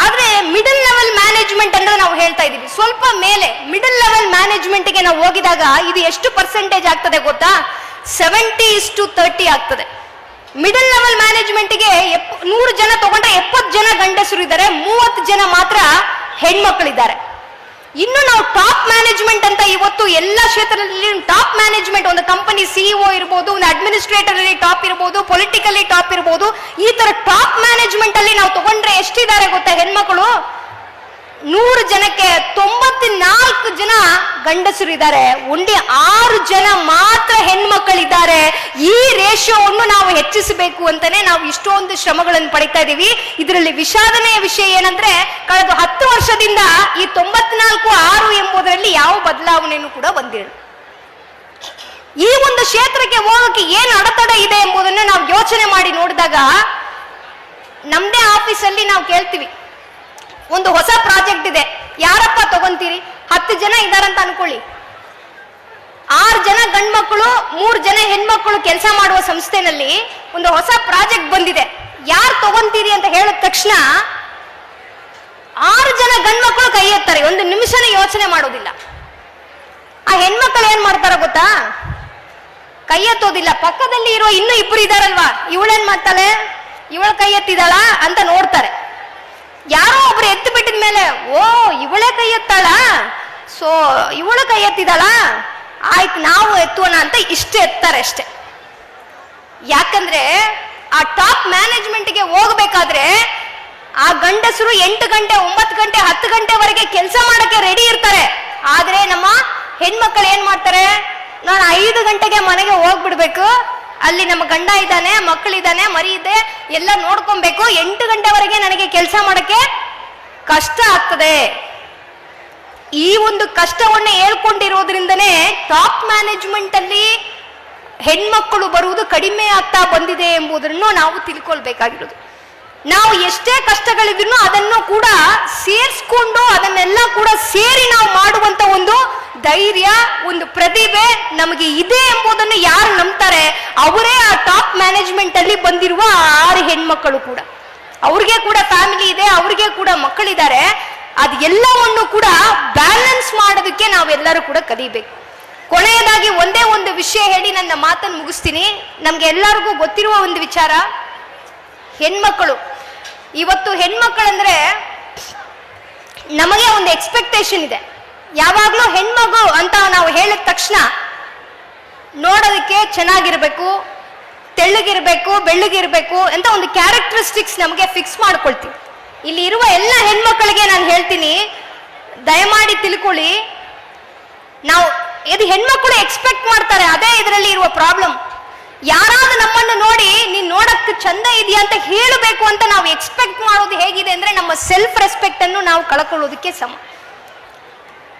ಆದ್ರೆ ಮಿಡಲ್ ಲೆವೆಲ್ ಮ್ಯಾನೇಜ್ಮೆಂಟ್ ಅಂದ್ರೆ ನಾವು ಹೇಳ್ತಾ ಇದೀವಿ, ಸ್ವಲ್ಪ ಮೇಲೆ ಮಿಡಲ್ ಲೆವೆಲ್ ಮ್ಯಾನೇಜ್ಮೆಂಟ್ಗೆ ನಾವು ಹೋಗಿದಾಗ ಇದು ಎಷ್ಟು ಪರ್ಸೆಂಟೇಜ್ ಆಗ್ತದೆ ಗೊತ್ತಾ? 70:30 ಆಗ್ತದೆ. ಮಿಡಲ್ ಲೆವೆಲ್ ಮ್ಯಾನೇಜ್ಮೆಂಟ್ಗೆ 100 ಜನ ತಗೊಂಡ್ರೆ 70 ಜನ ಗಂಡಸರು ಇದ್ದಾರೆ, 30 ಜನ ಮಾತ್ರ ಹೆಣ್ಮಕ್ಳಿದ್ದಾರೆ. ಇನ್ನು ನಾವು ಟಾಪ್ ಮ್ಯಾನೇಜ್ಮೆಂಟ್ ಅಂತ ಇವತ್ತು ಎಲ್ಲ ಕ್ಷೇತ್ರದಲ್ಲಿ ಟಾಪ್ ಮ್ಯಾನೇಜ್ಮೆಂಟ್, ಒಂದು ಕಂಪನಿ ಸಿಇಒ ಇರ್ಬೋದು, ಒಂದು ಅಡ್ಮಿನಿಸ್ಟ್ರೇಟರ್ ಅಲ್ಲಿ ಟಾಪ್ ಇರ್ಬೋದು, ಪೊಲಿಟಿಕಲಿ ಟಾಪ್ ಇರ್ಬೋದು, ಈ ತರ ಟಾಪ್ ಮ್ಯಾನೇಜ್ಮೆಂಟ್ ಅಲ್ಲಿ ನಾವು ತಗೊಂಡ್ರೆ ಎಷ್ಟಿದ್ದಾರೆ ಗೊತ್ತಾ ಹೆಣ್ಮಕ್ಳು? 100 ಜನಕ್ಕೆ 94 ಜನ ಗಂಡಸರು ಇದ್ದಾರೆ, ಒಂದೇ 6 ಜನ ಮಾತ್ರ ಹೆಣ್ಮಕ್ಳಿದ್ದಾರೆ. ಈ ರೇಷಿಯೋವನ್ನು ನಾವು ಹೆಚ್ಚಿಸಬೇಕು ಅಂತಾನೆ ನಾವು ಇಷ್ಟೊಂದು ಶ್ರಮಗಳನ್ನು ಪಡಿತಾ ಇದೀವಿ. ಇದರಲ್ಲಿ ವಿಷಾದನೆಯ ವಿಷಯ ಏನಂದ್ರೆ, ಕಳೆದ 10 ವರ್ಷದಿಂದ ಈ 94:6 ಎಂಬುದರಲ್ಲಿ ಯಾವ ಬದಲಾವಣೆಯನ್ನು ಕೂಡ ಬಂದಿಲ್ಲ. ಈ ಒಂದು ಕ್ಷೇತ್ರಕ್ಕೆ ಹೋಗಕ್ಕೆ ಏನು ಅಡೆತಡೆ ಇದೆ ಎಂಬುದನ್ನು ನಾವು ಯೋಚನೆ ಮಾಡಿ ನೋಡಿದಾಗ, ನಮ್ದೇ ಆಫೀಸಲ್ಲಿ ನಾವು ಕೇಳ್ತೀವಿ, ಒಂದು ಹೊಸ ಪ್ರಾಜೆಕ್ಟ್ ಇದೆ, ಯಾರಪ್ಪ ತಗೊಂತೀರಿ? 10 ಜನ ಇದಾರಂತ ಅನ್ಕೊಳ್ಳಿ, 6 ಜನ ಗಂಡ್ಮಕ್ಳು 3 ಜನ ಹೆಣ್ಮಕ್ಳು ಕೆಲಸ ಮಾಡುವ ಸಂಸ್ಥೆನಲ್ಲಿ ಒಂದು ಹೊಸ ಪ್ರಾಜೆಕ್ಟ್ ಬಂದಿದೆ, ಯಾರು ತಗೊಂತೀರಿ ಅಂತ ಹೇಳಿದ ತಕ್ಷಣ 6 ಜನ ಗಂಡ್ಮಕ್ಳು ಕೈ ಎತ್ತಾರೆ, ಒಂದು ನಿಮಿಷನ ಯೋಚನೆ ಮಾಡೋದಿಲ್ಲ. ಆ ಹೆಣ್ಮಕ್ಳು ಏನ್ ಮಾಡ್ತಾರ ಗೊತ್ತಾ? ಕೈ ಎತ್ತೋದಿಲ್ಲ. ಪಕ್ಕದಲ್ಲಿ ಇರುವ ಇನ್ನೂ 2 ಇದಾರಲ್ವಾ, ಇವಳೇನ್ ಮಾಡ್ತಾಳೆ, ಇವಳ ಕೈ ಎತ್ತಿದಾಳ ಅಂತ ನೋಡ್ತಾರೆ. ಯಾರೋ ಒಬ್ರು ಎತ್ತು ಬಿಟ್ಟಿದ ಮೇಲೆ, ಓ ಇವಳೇ ಕೈ ಎತ್ತಾಳ, ಸೊ ಇವಳು ಕೈ ಎತ್ತಿದಾಳ, ಆಯ್ತು ನಾವು ಎತ್ತುವಣ ಅಂತ ಇಷ್ಟೇ ಎತ್ತಾರೆ ಅಷ್ಟೆ. ಯಾಕಂದ್ರೆ ಆ ಟಾಪ್ ಮ್ಯಾನೇಜ್ಮೆಂಟ್ಗೆ ಹೋಗ್ಬೇಕಾದ್ರೆ ಆ ಗಂಡಸರು 8 ಗಂಟೆ 9 ಗಂಟೆ 10 ಗಂಟೆವರೆಗೆ ಕೆಲಸ ಮಾಡಕ್ಕೆ ರೆಡಿ ಇರ್ತಾರೆ. ಆದ್ರೆ ನಮ್ಮ ಹೆಣ್ಮಕ್ಳು ಏನ್ ಮಾಡ್ತಾರೆ, ನಾನು 5 ಗಂಟೆಗೆ ಮನೆಗೆ ಹೋಗ್ಬಿಡ್ಬೇಕು, ಅಲ್ಲಿ ನಮ್ಮ ಗಂಡ ಇದ್ದಾನೆ, ಮಕ್ಕಳಿದ್ದಾನೆ, ಮರಿ ಇದೆ, ಎಲ್ಲ ನೋಡ್ಕೊಬೇಕು, 8 ಗಂಟೆವರೆಗೆ ನನಗೆ ಕೆಲಸ ಮಾಡಕ್ಕೆ ಕಷ್ಟ ಆಗ್ತದೆ. ಈ ಒಂದು ಕಷ್ಟವನ್ನ ಹೇಳ್ಕೊಂಡಿರೋದ್ರಿಂದನೇ ಟಾಪ್ ಮ್ಯಾನೇಜ್ಮೆಂಟ್ ಅಲ್ಲಿ ಹೆಣ್ಮಕ್ಕಳು ಬರುವುದು ಕಡಿಮೆ ಆಗ್ತಾ ಬಂದಿದೆ ಎಂಬುದನ್ನು ನಾವು ತಿಳ್ಕೊಳ್ಬೇಕಾಗಿರೋದು. ನಾವು ಎಷ್ಟೇ ಕಷ್ಟಗಳಿದ್ರು ಅದನ್ನು ಕೂಡ ಸೇರಿಸ್ಕೊಂಡು ಅದನ್ನೆಲ್ಲ ಕೂಡ ಸೇರಿ ನಾವು ಮಾಡುವಂತ ಒಂದು ಧೈರ್ಯ, ಒಂದು ಪ್ರತಿಭೆ ನಮಗೆ ಇದೆ ಎಂಬುದನ್ನು ಯಾರು ನಂಬ್ತಾರೆ ಅವರೇ ಆ ಟಾಪ್ ಮ್ಯಾನೇಜ್ಮೆಂಟ್ ಅಲ್ಲಿ ಬಂದಿರುವ 6 ಹೆಣ್ಮಕ್ಕಳು ಕೂಡ. ಅವ್ರಿಗೆ ಕೂಡ ಫ್ಯಾಮಿಲಿ ಇದೆ, ಅವ್ರಿಗೆ ಕೂಡ ಮಕ್ಕಳಿದ್ದಾರೆ. ಅದು ಎಲ್ಲವನ್ನು ಕೂಡ ಬ್ಯಾಲೆನ್ಸ್ ಮಾಡೋದಕ್ಕೆ ನಾವೆಲ್ಲರೂ ಕೂಡ ಕಲಿಬೇಕು. ಕೊನೆಯದಾಗಿ ಒಂದೇ ಒಂದು ವಿಷಯ ಹೇಳಿ ನನ್ನ ಮಾತನ್ನು ಮುಗಿಸ್ತೀನಿ. ನಮ್ಗೆ ಎಲ್ಲರಿಗೂ ಗೊತ್ತಿರುವ ಒಂದು ವಿಚಾರ, ಹೆಣ್ಮಕ್ಕಳು. ಇವತ್ತು ಹೆಣ್ಮಕ್ಕಳಂದ್ರೆ ನಮಗೆ ಒಂದು ಎಕ್ಸ್ಪೆಕ್ಟೇಷನ್ ಇದೆ. ಯಾವಾಗ್ಲೂ ಹೆಣ್ಮಗು ಅಂತ ನಾವು ಹೇಳಿದ ತಕ್ಷಣ ನೋಡೋದಕ್ಕೆ ಚೆನ್ನಾಗಿರ್ಬೇಕು, ತೆಳ್ಳಗಿರ್ಬೇಕು, ಬೆಳ್ಳಗಿರ್ಬೇಕು ಅಂತ ಒಂದು ಕ್ಯಾರೆಕ್ಟರಿಸ್ಟಿಕ್ಸ್ ನಮಗೆ ಫಿಕ್ಸ್ ಮಾಡ್ಕೊಳ್ತೀವಿ. ಇಲ್ಲಿ ಇರುವ ಎಲ್ಲ ಹೆಣ್ಮಕ್ಕಳಿಗೆ ನಾನು ಹೇಳ್ತೀನಿ, ದಯಮಾಡಿ ತಿಳ್ಕೊಳ್ಳಿ, ನಾವು ಇದು ಹೆಣ್ಮಕ್ಕಳು ಎಕ್ಸ್ಪೆಕ್ಟ್ ಮಾಡ್ತಾರೆ, ಅದೇ ಇದರಲ್ಲಿ ಇರುವ ಪ್ರಾಬ್ಲಮ್. ಯಾರಾದ್ರೂ ನಮ್ಮನ್ನು ನೋಡಿ ನೀನ್ ನೋಡಕ್ಕೆ ಚಂದ ಇದೆಯಾ ಅಂತ ಹೇಳಬೇಕು ಅಂತ ನಾವು ಎಕ್ಸ್ಪೆಕ್ಟ್ ಮಾಡೋದು ಹೇಗಿದೆ ಅಂದ್ರೆ ನಮ್ಮ ಸೆಲ್ಫ್ ರೆಸ್ಪೆಕ್ಟ್ ಅನ್ನು ನಾವು ಕಳ್ಕೊಳ್ಳೋದಕ್ಕೆ ಸಮ.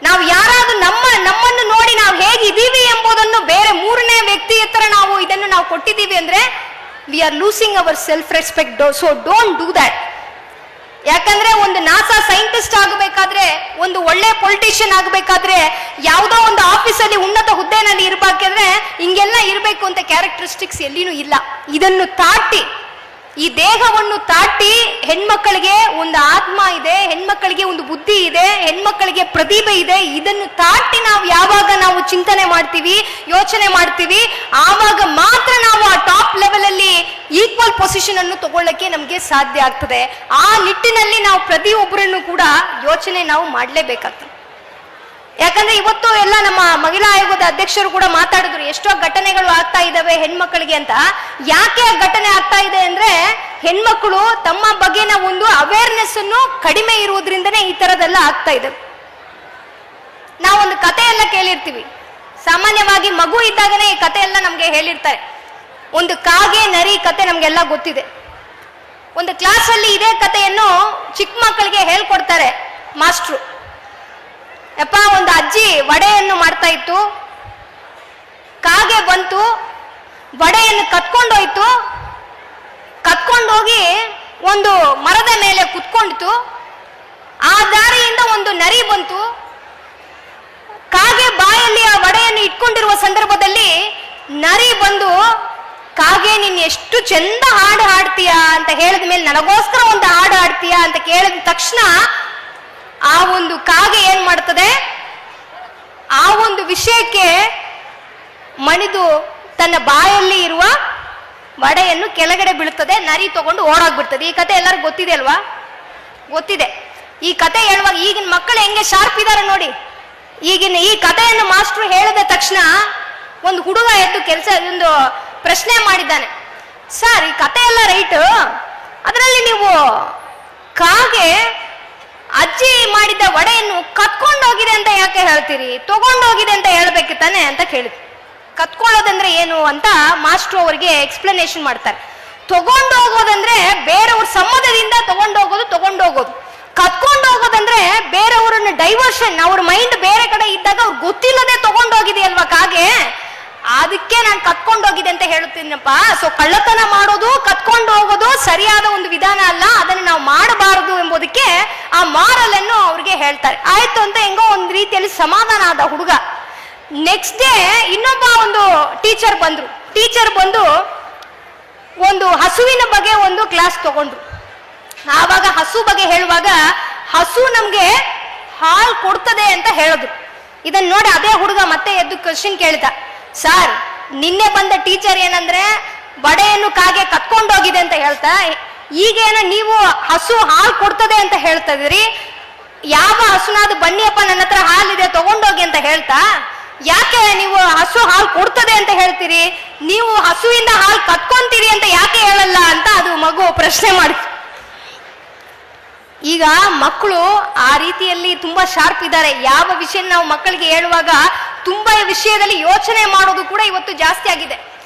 ನಾವು ಯಾರಾದ್ರೂ ನಮ್ಮನ್ನು ನೋಡಿ ನಾವು ಹೇಗಿದ್ದೀವಿ ಎಂಬುದನ್ನು ಬೇರೆ 3ನೇ ವ್ಯಕ್ತಿ ಹತ್ರ ನಾವು ಇದನ್ನು ನಾವು ಕೊಟ್ಟಿದ್ದೀವಿ ಅಂದ್ರೆ we are losing our self respect. So don't do that. ಯಾಕಂದ್ರೆ ಒಂದು ನಾಸಾ ಸೈಂಟಿಸ್ಟ್ ಆಗಬೇಕಾದ್ರೆ, ಒಂದು ಒಳ್ಳೆ ಪೊಲಿಟಿಷಿಯನ್ ಆಗಬೇಕಾದ್ರೆ, ಯಾವುದೋ ಒಂದು ಆಫೀಸಲ್ಲಿ ಉನ್ನತ ಹುದ್ದೆನಲ್ಲಿ ಇರಬೇಕಾದ್ರೆ ಹಿಂಗೆಲ್ಲ ಇರಬೇಕು ಅಂತ ಕ್ಯಾರೆಕ್ಟರಿಸ್ಟಿಕ್ಸ್ ಎಲ್ಲಿನೂ ಇಲ್ಲ. ಇದನ್ನು ದಾಟಿ ಈ ದೇಹವನ್ನು ತಾಟಿ ಹೆಣ್ಮಕ್ಕಳಿಗೆ ಒಂದು ಆತ್ಮ ಇದೆ, ಹೆಣ್ಮಕ್ಕಳಿಗೆ ಒಂದು ಬುದ್ಧಿ ಇದೆ, ಹೆಣ್ಮಕ್ಕಳಿಗೆ ಪ್ರತಿಭೆ ಇದೆ. ಇದನ್ನು ತಾಟಿ ನಾವು ಯಾವಾಗ ನಾವು ಚಿಂತನೆ ಮಾಡ್ತೀವಿ, ಯೋಚನೆ ಮಾಡ್ತೀವಿ, ಆವಾಗ ಮಾತ್ರ ನಾವು ಆ ಟಾಪ್ ಲೆವೆಲ್ ಅಲ್ಲಿ ಈಕ್ವಲ್ ಪೊಸಿಷನ್ ಅನ್ನು ತಗೊಳ್ಳಕ್ಕೆ ನಮ್ಗೆ ಸಾಧ್ಯ ಆಗ್ತದೆ. ಆ ನಿಟ್ಟಿನಲ್ಲಿ ನಾವು ಪ್ರತಿಯೊಬ್ಬರನ್ನು ಕೂಡ ಯೋಚನೆ ನಾವು ಮಾಡಲೇಬೇಕಾಗ್ತದೆ. ಯಾಕಂದ್ರೆ ಇವತ್ತು ಎಲ್ಲ ನಮ್ಮ ಮಹಿಳಾ ಆಯೋಗದ ಅಧ್ಯಕ್ಷರು ಕೂಡ ಮಾತಾಡಿದ್ರು, ಎಷ್ಟೋ ಘಟನೆಗಳು ಆಗ್ತಾ ಇದಾವೆ ಹೆಣ್ಮಕ್ಳಿಗೆ ಅಂತ. ಯಾಕೆ ಆ ಘಟನೆ ಆಗ್ತಾ ಇದೆ ಅಂದ್ರೆ ಹೆಣ್ಮಕ್ಳು ತಮ್ಮ ಬಗೆನ ಒಂದು ಅವೇರ್ನೆಸ್ ಅನ್ನು ಕಡಿಮೆ ಇರುವುದರಿಂದನೇ ಈ ತರದೆಲ್ಲ ಆಗ್ತಾ ಇದೆ. ನಾವೊಂದು ಕತೆ ಎಲ್ಲ ಕೇಳಿರ್ತೀವಿ, ಸಾಮಾನ್ಯವಾಗಿ ಮಗು ಇದ್ದಾಗನೇ ಈ ಕತೆ ಎಲ್ಲ ನಮ್ಗೆ ಹೇಳಿರ್ತಾರೆ. ಒಂದು ಕಾಗೆ ನರಿ ಕತೆ ನಮ್ಗೆಲ್ಲ ಗೊತ್ತಿದೆ. ಒಂದು ಕ್ಲಾಸ್ ಅಲ್ಲಿ ಇದೇ ಕಥೆಯನ್ನು ಚಿಕ್ಕ ಮಕ್ಕಳಿಗೆ ಹೇಳ್ಕೊಡ್ತಾರೆ ಮಾಸ್ಟ್ರು. ಯಪ್ಪ, ಒಂದು ಅಜ್ಜಿ ವಡೆಯನ್ನು ಮಾಡ್ತಾ ಇತ್ತು, ಕಾಗೆ ಬಂತು, ವಡೆಯನ್ನು ಕತ್ಕೊಂಡೋಯ್ತು, ಕತ್ಕೊಂಡೋಗಿ ಒಂದು ಮರದ ಮೇಲೆ ಕುತ್ಕೊಂಡಿತು. ಆ ದಾರಿಯಿಂದ ಒಂದು ನರಿ ಬಂತು, ಕಾಗೆ ಬಾಯಲ್ಲಿ ಆ ವಡೆಯನ್ನು ಇಟ್ಕೊಂಡಿರುವ ಸಂದರ್ಭದಲ್ಲಿ ನರಿ ಬಂದು, ಕಾಗೆ ನೀನ್ ಎಷ್ಟು ಚಂದ ಹಾಡು ಹಾಡ್ತೀಯಾ ಅಂತ ಹೇಳಿದ ಮೇಲೆ ನನಗೋಸ್ಕರ ಒಂದು ಹಾಡು ಹಾಡ್ತೀಯಾ ಅಂತ ಕೇಳಿದ ತಕ್ಷಣ ಆ ಒಂದು ಕಾಗೆ ಏನ್ ಮಾಡ್ತದೆ, ಆ ಒಂದು ವಿಷಯಕ್ಕೆ ಮಣಿದು ತನ್ನ ಬಾಯಲ್ಲಿ ಇರುವ ವಡೆಯನ್ನು ಕೆಳಗಡೆ ಬೀಳ್ತದೆ, ನರಿ ತಗೊಂಡು ಓಡಾಗ್ಬಿಡ್ತದೆ. ಈ ಕತೆ ಎಲ್ಲರಿಗೂ ಗೊತ್ತಿದೆ ಅಲ್ವಾ? ಗೊತ್ತಿದೆ. ಈ ಕತೆ ಹೇಳುವಾಗ ಈಗಿನ ಮಕ್ಕಳು ಹೆಂಗೆ ಶಾರ್ಪ್ ಇದ್ದಾರೆ ನೋಡಿ. ಈಗಿನ ಈ ಕಥೆಯನ್ನು ಮಾಸ್ಟ್ರು ಹೇಳಿದ ತಕ್ಷಣ ಒಂದು ಹುಡುಗ ಎದ್ದು ಒಂದು ಪ್ರಶ್ನೆ ಮಾಡಿದ್ದಾನೆ. ಸರ್, ಈ ಕತೆ ಎಲ್ಲ ರೈಟ್, ಅದರಲ್ಲಿ ನೀವು ಕಾಗೆ ಅಜ್ಜಿ ಮಾಡಿದ ವಡೆಯನ್ನು ಕತ್ಕೊಂಡೋಗಿದೆ ಅಂತ ಯಾಕೆ ಹೇಳ್ತೀರಿ, ತಗೊಂಡೋಗಿದೆ ಅಂತ ಹೇಳ್ಬೇಕು ತಾನೆ ಅಂತ ಕೇಳಿದ್ರು. ಕತ್ಕೊಳ್ಳೋದಂದ್ರೆ ಏನು ಅಂತ ಮಾಸ್ಟ್ರು ಅವರಿಗೆ ಎಕ್ಸ್ಪ್ಲನೇಷನ್ ಮಾಡ್ತಾರೆ. ತಗೊಂಡೋಗೋದಂದ್ರೆ ಬೇರೆಯವ್ರ ಸಮ್ಮತದಿಂದ ತಗೊಂಡೋಗೋದು. ಕತ್ಕೊಂಡೋಗೋದಂದ್ರೆ ಬೇರೆಯವ್ರನ್ನ ಡೈವರ್ಷನ್, ಅವ್ರ ಮೈಂಡ್ ಬೇರೆ ಕಡೆ ಇದ್ದಾಗ ಅವ್ರಿಗೆ ಗೊತ್ತಿಲ್ಲದೆ ತಗೊಂಡೋಗಿದೆಯಲ್ವಾ ಕಾಗೆ, ಅದಕ್ಕೆ ನಾನು ಕತ್ಕೊಂಡೋಗಿದೆ ಅಂತ ಹೇಳುತ್ತೀನಪ್ಪ. ಸೊ ಕಳ್ಳತನ ಮಾಡೋದು, ಕತ್ಕೊಂಡು ಹೋಗೋದು ಸರಿಯಾದ ಒಂದು ವಿಧಾನ ಅಲ್ಲ, ಅದನ್ನು ನಾವು ಮಾಡಬಾರದು ಎಂಬುದಕ್ಕೆ ಆ ಮಾರಲ್ ಅನ್ನು ಅವ್ರಿಗೆ ಹೇಳ್ತಾರೆ. ಆಯ್ತು ಅಂತ ಹೆಂಗೋ ಒಂದು ರೀತಿಯಲ್ಲಿ ಸಮಾಧಾನ ಆದ ಹುಡುಗ. ನೆಕ್ಸ್ಟ್ ಡೇ ಇನ್ನೊಬ್ಬ ಒಂದು ಟೀಚರ್ ಬಂದು ಒಂದು ಹಸುವಿನ ಬಗ್ಗೆ ಒಂದು ಕ್ಲಾಸ್ ತಗೊಂಡ್ರು. ಆವಾಗ ಹಸು ಬಗ್ಗೆ ಹೇಳುವಾಗ ಹಸು ನಮ್ಗೆ ಹಾಲು ಕೊಡ್ತದೆ ಅಂತ ಹೇಳಿದ್ರು. ಇದನ್ನ ನೋಡಿ ಅದೇ ಹುಡುಗ ಮತ್ತೆ ಎದ್ದು ಕ್ವಶನ್ ಕೇಳಿದ, ಸರ್ ನಿನ್ನೆ ಬಂದ ಟೀಚರ್ ಏನಂದ್ರೆ ವಡೆಯನ್ನು ಕಾಗೆ ಕತ್ಕೊಂಡೋಗಿದೆ ಅಂತ ಹೇಳ್ತಾ, ಈಗೇನ ನೀವು ಹಸು ಹಾಲು ಕೊಡ್ತದೆ ಅಂತ ಹೇಳ್ತಾ ಇದ್ರಿ, ಯಾವ ಹಸುನಾದ್ರು ಬನ್ನಿಯಪ್ಪ ನನ್ನ ಹತ್ರ ಹಾಲಿದೆ ತಗೊಂಡೋಗಿ ಅಂತ ಹೇಳ್ತಾ, ಯಾಕೆ ನೀವು ಹಸು ಹಾಲು ಕೊಡ್ತದೆ ಅಂತ ಹೇಳ್ತೀರಿ, ನೀವು ಹಸುವಿಂದ ಹಾಲು ಕತ್ಕೊಂತೀರಿ ಅಂತ ಯಾಕೆ ಹೇಳಲ್ಲ ಅಂತ ಅದು ಮಗು ಪ್ರಶ್ನೆ ಮಾಡಿ. ಈಗ ಮಕ್ಕಳು ಆ ರೀತಿಯಲ್ಲಿ ತುಂಬಾ ಶಾರ್ಪ್ ಇದ್ದಾರೆ. ಯಾವ ವಿಷಯ ನಾವು ಮಕ್ಕಳಿಗೆ ಹೇಳುವಾಗ ತುಂಬಾ ವಿಷಯದಲ್ಲಿ ಯೋಚನೆ ಮಾಡೋದು ಕೂಡ ಇವತ್ತು ಜಾಸ್ತಿ ಆಗಿದೆ.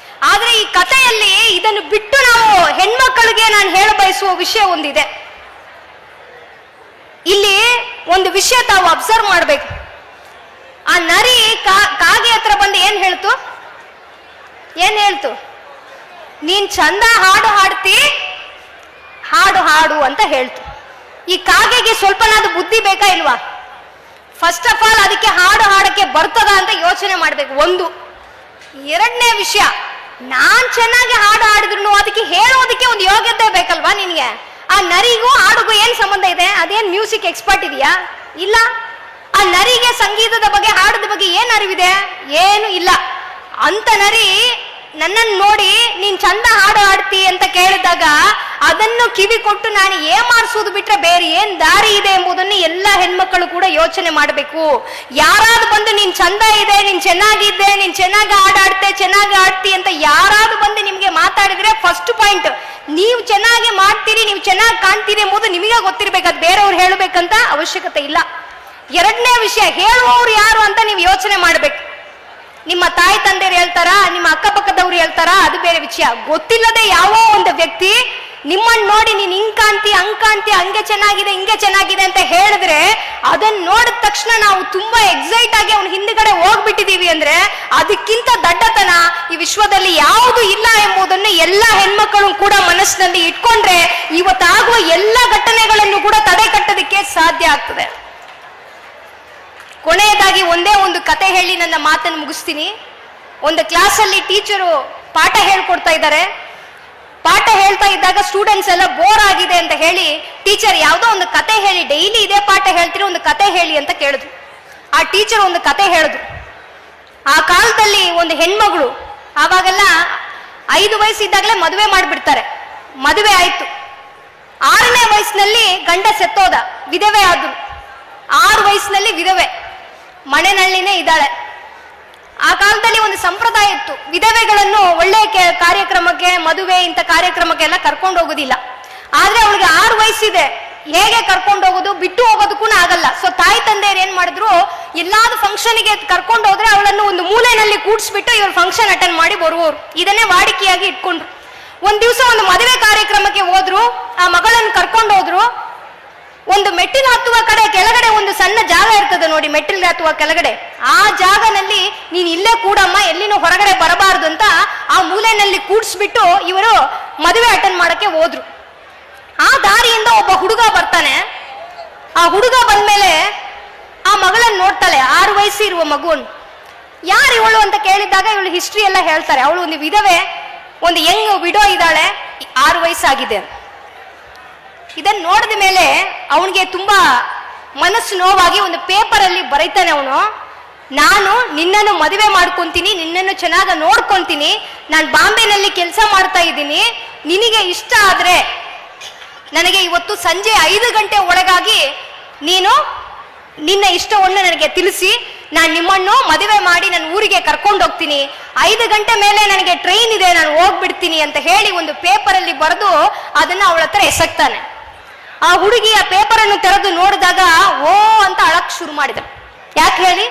ಆದ್ರೆ ಈ ಕಥೆಯಲ್ಲಿ ಇದನ್ನು ಬಿಟ್ಟು ನಾವು ಹೆಣ್ಮಕ್ಕಳಿಗೆ ನಾನು ಹೇಳ ಬಯಸುವ ವಿಷಯ ಒಂದಿದೆ. ಇಲ್ಲಿ ಒಂದು ವಿಷಯ ತಾವು ಅಬ್ಸರ್ವ್ ಮಾಡ್ಬೇಕು. ಆ ನರಿ ಕಾಗೆ ಹತ್ರ ಬಂದು ಏನ್ ಹೇಳ್ತು, ನೀನ್ ಚಂದ ಹಾಡು ಹಾಡ್ತಿ, ಹಾಡು ಅಂತ ಹೇಳ್ತು. ಈ ಕಾಗೆಗೆ ಸ್ವಲ್ಪನಾದ್ರೂ ಬುದ್ಧಿ ಬೇಕಾ ಇಲ್ವಾ? ಫಸ್ಟ್ ಆಫ್ ಆಲ್ ಅದಕ್ಕೆ ಹಾಡು ಹಾಡಕ್ಕೆ ಬರ್ತದ ಅಂತ ಯೋಚನೆ ಮಾಡ್ಬೇಕು. ಒಂದು ಎರಡನೇ ವಿಷಯ, ನಾನ್ ಚೆನ್ನಾಗಿ ಹಾಡು ಹಾಡಿದ್ರು ಅದಕ್ಕೆ ಹೇಳೋದಕ್ಕೆ ಒಂದು ಯೋಗ್ಯತೆ ಬೇಕಲ್ವಾ ನಿನ್ಗೆ? ಆ ನರಿಗೂ ಹಾಡುಗೂ ಏನ್ ಸಂಬಂಧ ಇದೆ? ಅದೇನ್ ಮ್ಯೂಸಿಕ್ ಎಕ್ಸ್ಪರ್ಟ್ ಇದೆಯಾ? ಇಲ್ಲ. ಆ ನರಿಗೆ ಸಂಗೀತದ ಬಗ್ಗೆ ಹಾಡದ ಬಗ್ಗೆ ಏನ್ ಅರಿವಿದೆ? ಏನು ಇಲ್ಲ. ಅಂತ ನರಿ ನನ್ನನ್ನು ನೋಡಿ ನೀನ್ ಚಂದ ಹಾಡು ಹಾಡ್ತಿ ಅಂತ ಕೇಳಿದಾಗ ಅದನ್ನು ಕಿವಿ ಕೊಟ್ಟು ನಾನು ಏಮಾರಿಸೋದು ಬಿಟ್ರೆ ಬೇರೆ ಏನ್ ದಾರಿ ಇದೆ ಎಂಬುದನ್ನು ಎಲ್ಲ ಹೆಣ್ಮಕ್ಕಳು ಕೂಡ ಯೋಚನೆ ಮಾಡಬೇಕು. ಯಾರಾದ್ರೂ ಬಂದು ನೀನ್ ಚಂದ ಇದೆ, ನೀನ್ ಚೆನ್ನಾಗಿದ್ದೆ, ನೀನ್ ಚೆನ್ನಾಗಿ ಹಾಡಾಡ್ತೆ, ಚೆನ್ನಾಗಿ ಆಡ್ತಿ ಅಂತ ಯಾರಾದ್ರೂ ಬಂದು ನಿಮ್ಗೆ ಮಾತಾಡಿದ್ರೆ ಫಸ್ಟ್ ಪಾಯಿಂಟ್, ನೀವು ಚೆನ್ನಾಗಿ ಮಾಡ್ತೀರಿ, ನೀವು ಚೆನ್ನಾಗಿ ಕಾಣ್ತೀರಿ ಎಂಬುದು ನಿಮಗೆ ಗೊತ್ತಿರ್ಬೇಕು. ಅದು ಬೇರೆಯವ್ರು ಹೇಳಬೇಕಂತ ಅವಶ್ಯಕತೆ ಇಲ್ಲ. ಎರಡನೇ ವಿಷಯ, ಹೇಳುವವ್ರು ಯಾರು ಅಂತ ನೀವು ಯೋಚನೆ ಮಾಡ್ಬೇಕು. ನಿಮ್ಮ ತಾಯಿ ತಂದೆಯರು ಹೇಳ್ತಾರ, ನಿಮ್ಮ ಅಕ್ಕಪಕ್ಕದವ್ರು ಹೇಳ್ತಾರ, ಅದು ಬೇರೆ ವಿಷಯ. ಗೊತ್ತಿಲ್ಲದೆ ಯಾವೋ ಒಂದು ವ್ಯಕ್ತಿ ನಿಮ್ಮನ್ನು ನೋಡಿ ನೀನ್ ಹಿಂಗ್ ಕಾಣ್ತಿ, ಹಂಗ್ ಕಾಣ್ತಿ, ಹಂಗೆ ಚೆನ್ನಾಗಿದೆ, ಹಿಂಗೆ ಚೆನ್ನಾಗಿದೆ ಅಂತ ಹೇಳಿದ್ರೆ ಅದನ್ನ ನೋಡಿದ ತಕ್ಷಣ ನಾವು ತುಂಬಾ ಎಕ್ಸೈಟ್ ಆಗಿ ಅವ್ನ ಹಿಂದ್ಗಡೆ ಹೋಗ್ಬಿಟ್ಟಿದೀವಿ ಅಂದ್ರೆ ಅದಕ್ಕಿಂತ ದಡ್ಡತನ ಈ ವಿಶ್ವದಲ್ಲಿ ಯಾವುದು ಇಲ್ಲ ಎಂಬುದನ್ನು ಎಲ್ಲ ಹೆಣ್ಮಕ್ಕಳು ಕೂಡ ಮನಸ್ಸಿನಲ್ಲಿ ಇಟ್ಕೊಂಡ್ರೆ ಇವತ್ತಾಗುವ ಎಲ್ಲ ಘಟನೆಗಳನ್ನು ಕೂಡ ತಡೆ ಕಟ್ಟೋದಕ್ಕೆ ಸಾಧ್ಯ ಆಗ್ತದೆ. ಕೊನೆಯದಾಗಿ ಒಂದೇ ಒಂದು ಕತೆ ಹೇಳಿ ನನ್ನ ಮಾತನ್ನು ಮುಗಿಸ್ತೀನಿ. ಒಂದು ಕ್ಲಾಸಲ್ಲಿ ಟೀಚರು ಪಾಠ ಹೇಳ್ಕೊಡ್ತಾ ಇದ್ದಾರೆ. ಪಾಠ ಹೇಳ್ತಾ ಇದ್ದಾಗ ಸ್ಟೂಡೆಂಟ್ಸ್ ಎಲ್ಲ ಬೋರ್ ಆಗಿದೆ ಅಂತ ಹೇಳಿ ಟೀಚರ್ ಯಾವುದೋ ಒಂದು ಕತೆ ಹೇಳಿ, ಡೈಲಿ ಇದೇ ಪಾಠ ಹೇಳ್ತೀರಿ, ಒಂದು ಕತೆ ಹೇಳಿ ಅಂತ ಕೇಳಿದ್ರು. ಆ ಟೀಚರ್ ಒಂದು ಕತೆ ಹೇಳಿದ್ರು. ಆ ಕಾಲದಲ್ಲಿ ಒಂದು ಹೆಣ್ಮಗಳು, ಆವಾಗೆಲ್ಲ 5 ವಯಸ್ಸಿದ್ದಾಗಲೇ ಮದುವೆ ಮಾಡಿಬಿಡ್ತಾರೆ. ಮದುವೆ ಆಯ್ತು, 6ನೇ ವಯಸ್ಸಿನಲ್ಲಿ ಗಂಡ ಸತ್ತೋದ, ವಿಧವೆ ಆದ್ರು. 6 ವಯಸ್ಸಿನಲ್ಲಿ ವಿಧವೆ, ಮನೆನಳ್ಳಿನೇ ಇದ್ದಾಳೆ. ಆ ಕಾಲದಲ್ಲಿ ಒಂದು ಸಂಪ್ರದಾಯ ಇತ್ತು, ವಿಧವೆಗಳನ್ನು ಒಳ್ಳೆ ಕಾರ್ಯಕ್ರಮಕ್ಕೆ, ಮದುವೆ ಇಂಥ ಕಾರ್ಯಕ್ರಮಕ್ಕೆಲ್ಲ ಕರ್ಕೊಂಡು ಹೋಗೋದಿಲ್ಲ. ಆದ್ರೆ ಅವಳಿಗೆ 6 ವಯಸ್ಸಿದೆ, ಹೇಗೆ ಕರ್ಕೊಂಡು ಹೋಗೋದು, ಬಿಟ್ಟು ಹೋಗೋದಕ್ಕೂ ಆಗಲ್ಲ. ಸೊ ತಾಯಿ ತಂದೆಯರು ಏನ್ ಮಾಡಿದ್ರು, ಎಲ್ಲಾದ್ರೂ ಫಂಕ್ಷನ್ಗೆ ಕರ್ಕೊಂಡು ಹೋದ್ರೆ ಅವಳನ್ನು ಒಂದು ಮೂಲೆಯಲ್ಲಿ ಕೂಡಿಸ್ಬಿಟ್ಟು ಇವ್ರು ಫಂಕ್ಷನ್ ಅಟೆಂಡ್ ಮಾಡಿ ಬರುವವರು. ಇದನ್ನೇ ವಾಡಿಕೆಯಾಗಿ ಇಟ್ಕೊಂಡ್ರು. ಒಂದ್ ದಿವಸ ಒಂದು ಮದುವೆ ಕಾರ್ಯಕ್ರಮಕ್ಕೆ ಹೋದ್ರು, ಆ ಮಗಳನ್ನು ಕರ್ಕೊಂಡು ಹೋದ್ರು. ಒಂದು ಮೆಟ್ಟಿಲು ಹತ್ತುವ ಕಡೆ ಕೆಳಗಡೆ ಒಂದು ಸಣ್ಣ ಜಾಗ ಇರ್ತದೆ ನೋಡಿ, ಮೆಟ್ಟಿಲು ಹತ್ತುವ ಕೆಳಗಡೆ, ಆ ಜಾಗನಲ್ಲಿ ನೀನ್ ಇಲ್ಲೇ ಕೂಡಮ್ಮ, ಎಲ್ಲಿನೂ ಹೊರಗಡೆ ಬರಬಾರದು ಅಂತ ಆ ಮೂಲೆಯಲ್ಲಿ ಕೂಡಿಸ್ಬಿಟ್ಟು ಇವರು ಮದುವೆ ಅಟೆಂಡ್ ಮಾಡಕ್ಕೆ ಹೋದ್ರು. ಆ ದಾರಿಯಿಂದ ಒಬ್ಬ ಹುಡುಗ ಬರ್ತಾನೆ. ಆ ಹುಡುಗ ಬಂದ್ಮೇಲೆ ಆ ಮಗಳನ್ನ ನೋಡ್ತಾಳೆ, 6 ವಯಸ್ಸು ಇರುವ ಮಗುವನ್ನು. ಯಾರು ಇವಳು ಅಂತ ಕೇಳಿದಾಗ ಇವಳು ಹಿಸ್ಟ್ರಿ ಎಲ್ಲ ಹೇಳ್ತಾರೆ. ಅವಳು ಒಂದು ವಿಧವೆ, ಒಂದು ಯಂಗ್ ವಿಡೋ ಇದ್ದಾಳೆ, 6 ವಯಸ್ಸಾಗಿದೆ. ಇದನ್ನ ನೋಡಿದ ಮೇಲೆ ಅವನಿಗೆ ತುಂಬಾ ಮನಸ್ಸು ನೋವಾಗಿ ಒಂದು ಪೇಪರ್ ಅಲ್ಲಿ ಬರೀತಾನೆ ಅವನು, ನಾನು ನಿನ್ನನ್ನು ಮದುವೆ ಮಾಡ್ಕೊಂತೀನಿ, ನಿನ್ನನ್ನು ಚೆನ್ನಾಗಿ ನೋಡ್ಕೊಂತೀನಿ, ನಾನು ಬಾಂಬೆನಲ್ಲಿ ಕೆಲಸ ಮಾಡ್ತಾ ಇದ್ದೀನಿ, ನಿನಗೆ ಇಷ್ಟ ಆದ್ರೆ ನನಗೆ ಇವತ್ತು ಸಂಜೆ 5 ಗಂಟೆ ಒಳಗಾಗಿ ನೀನು ನಿನ್ನ ಇಷ್ಟವನ್ನು ನನಗೆ ತಿಳಿಸಿ, ನಾನು ನಿಮ್ಮನ್ನು ಮದುವೆ ಮಾಡಿ ನನ್ನ ಊರಿಗೆ ಕರ್ಕೊಂಡು ಹೋಗ್ತೀನಿ, 5 ಗಂಟೆ ಮೇಲೆ ನನಗೆ ಟ್ರೈನ್ ಇದೆ, ನಾನು ಹೋಗ್ಬಿಡ್ತೀನಿ ಅಂತ ಹೇಳಿ ಒಂದು ಪೇಪರ್ ಅಲ್ಲಿ ಬರೆದು ಅದನ್ನ ಅವಳ ಹತ್ರ ಎಸಕ್ತಾನೆ. ಆ ಹುಡುಗಿ ಆ ಪೇಪರ್ ಅನ್ನು ತೆರೆದು ನೋಡಿದಾಗ ಓ ಅಂತ ಅಳಕ್ ಶುರು ಮಾಡಿದ. ಯಾಕೆ ಹೇಳಿ,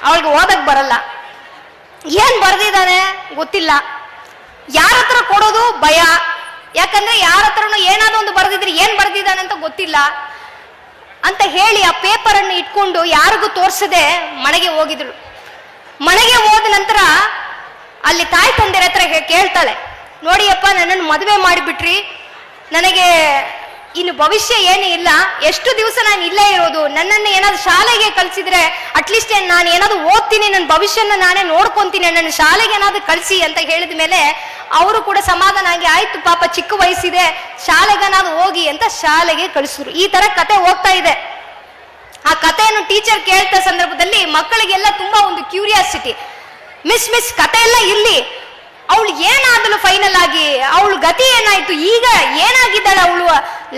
ಅವಳಿಗೆ ಓದಕ್ ಬರಲ್ಲ, ಏನ್ ಬರ್ದಿದ್ದಾನೆ ಗೊತ್ತಿಲ್ಲ, ಯಾರ ಹತ್ರ ಕೊಡೋದು ಭಯ, ಯಾಕಂದ್ರೆ ಯಾರ ಹತ್ರನು ಏನಾದ್ರು ಒಂದು ಬರ್ದಿದ್ರೆ ಏನ್ ಬರ್ದಿದ್ದಾನೆ ಅಂತ ಗೊತ್ತಿಲ್ಲ ಅಂತ ಹೇಳಿ ಆ ಪೇಪರ್ ಅನ್ನು ಇಟ್ಕೊಂಡು ಯಾರಿಗೂ ತೋರ್ಸದೆ ಮನೆಗೆ ಹೋಗಿದ್ರು. ಮನೆಗೆ ಹೋದ ನಂತರ ಅಲ್ಲಿ ತಾಯಿ ತಂದೆರ ಹತ್ರ ಕೇಳ್ತಾಳೆ, ನೋಡಿಯಪ್ಪ ನನ್ನನ್ನು ಮದುವೆ ಮಾಡಿಬಿಟ್ರಿ, ನನಗೆ ಇನ್ನು ಭವಿಷ್ಯ ಏನೂ ಇಲ್ಲ, ಎಷ್ಟು ದಿವಸ ನಾನು ಇಲ್ಲೇ ಇರೋದು, ನನ್ನನ್ನು ಏನಾದ್ರು ಶಾಲೆಗೆ ಕಳಿಸಿದ್ರೆ ಅಟ್ಲೀಸ್ಟ್ ನಾನು ಏನಾದ್ರು ಓದ್ತೀನಿ, ನನ್ನ ಭವಿಷ್ಯನ ನಾನೇ ನೋಡ್ಕೊಂತೀನಿ, ನನ್ನ ಶಾಲೆಗೆ ಏನಾದ್ರು ಕಳಿಸಿ ಅಂತ ಹೇಳಿದ ಮೇಲೆ ಅವರು ಕೂಡ ಸಮಾಧಾನ ಆಗಿ ಆಯ್ತು ಪಾಪ ಚಿಕ್ಕ ವಯಸ್ಸಿದೆ, ಶಾಲೆಗನಾದ್ರು ಹೋಗಿ ಅಂತ ಶಾಲೆಗೆ ಕಳಿಸಿದ್ರು. ಈ ತರ ಕತೆ ಹೋಗ್ತಾ ಇದೆ. ಆ ಕಥೆಯನ್ನು ಟೀಚರ್ ಕೇಳ್ತಾ ಸಂದರ್ಭದಲ್ಲಿ ಮಕ್ಕಳಿಗೆಲ್ಲ ತುಂಬಾ ಒಂದು ಕ್ಯೂರಿಯಾಸಿಟಿ, ಮಿಸ್ ಕತೆ ಎಲ್ಲ ಇರ್ಲಿ, ಅವಳು ಏನಾದಳು ಫೈನಲ್ ಆಗಿ, ಅವಳು ಗತಿ ಏನಾಯ್ತು, ಈಗ ಏನಾಗಿದ್ದಾಳೆ ಅವಳು,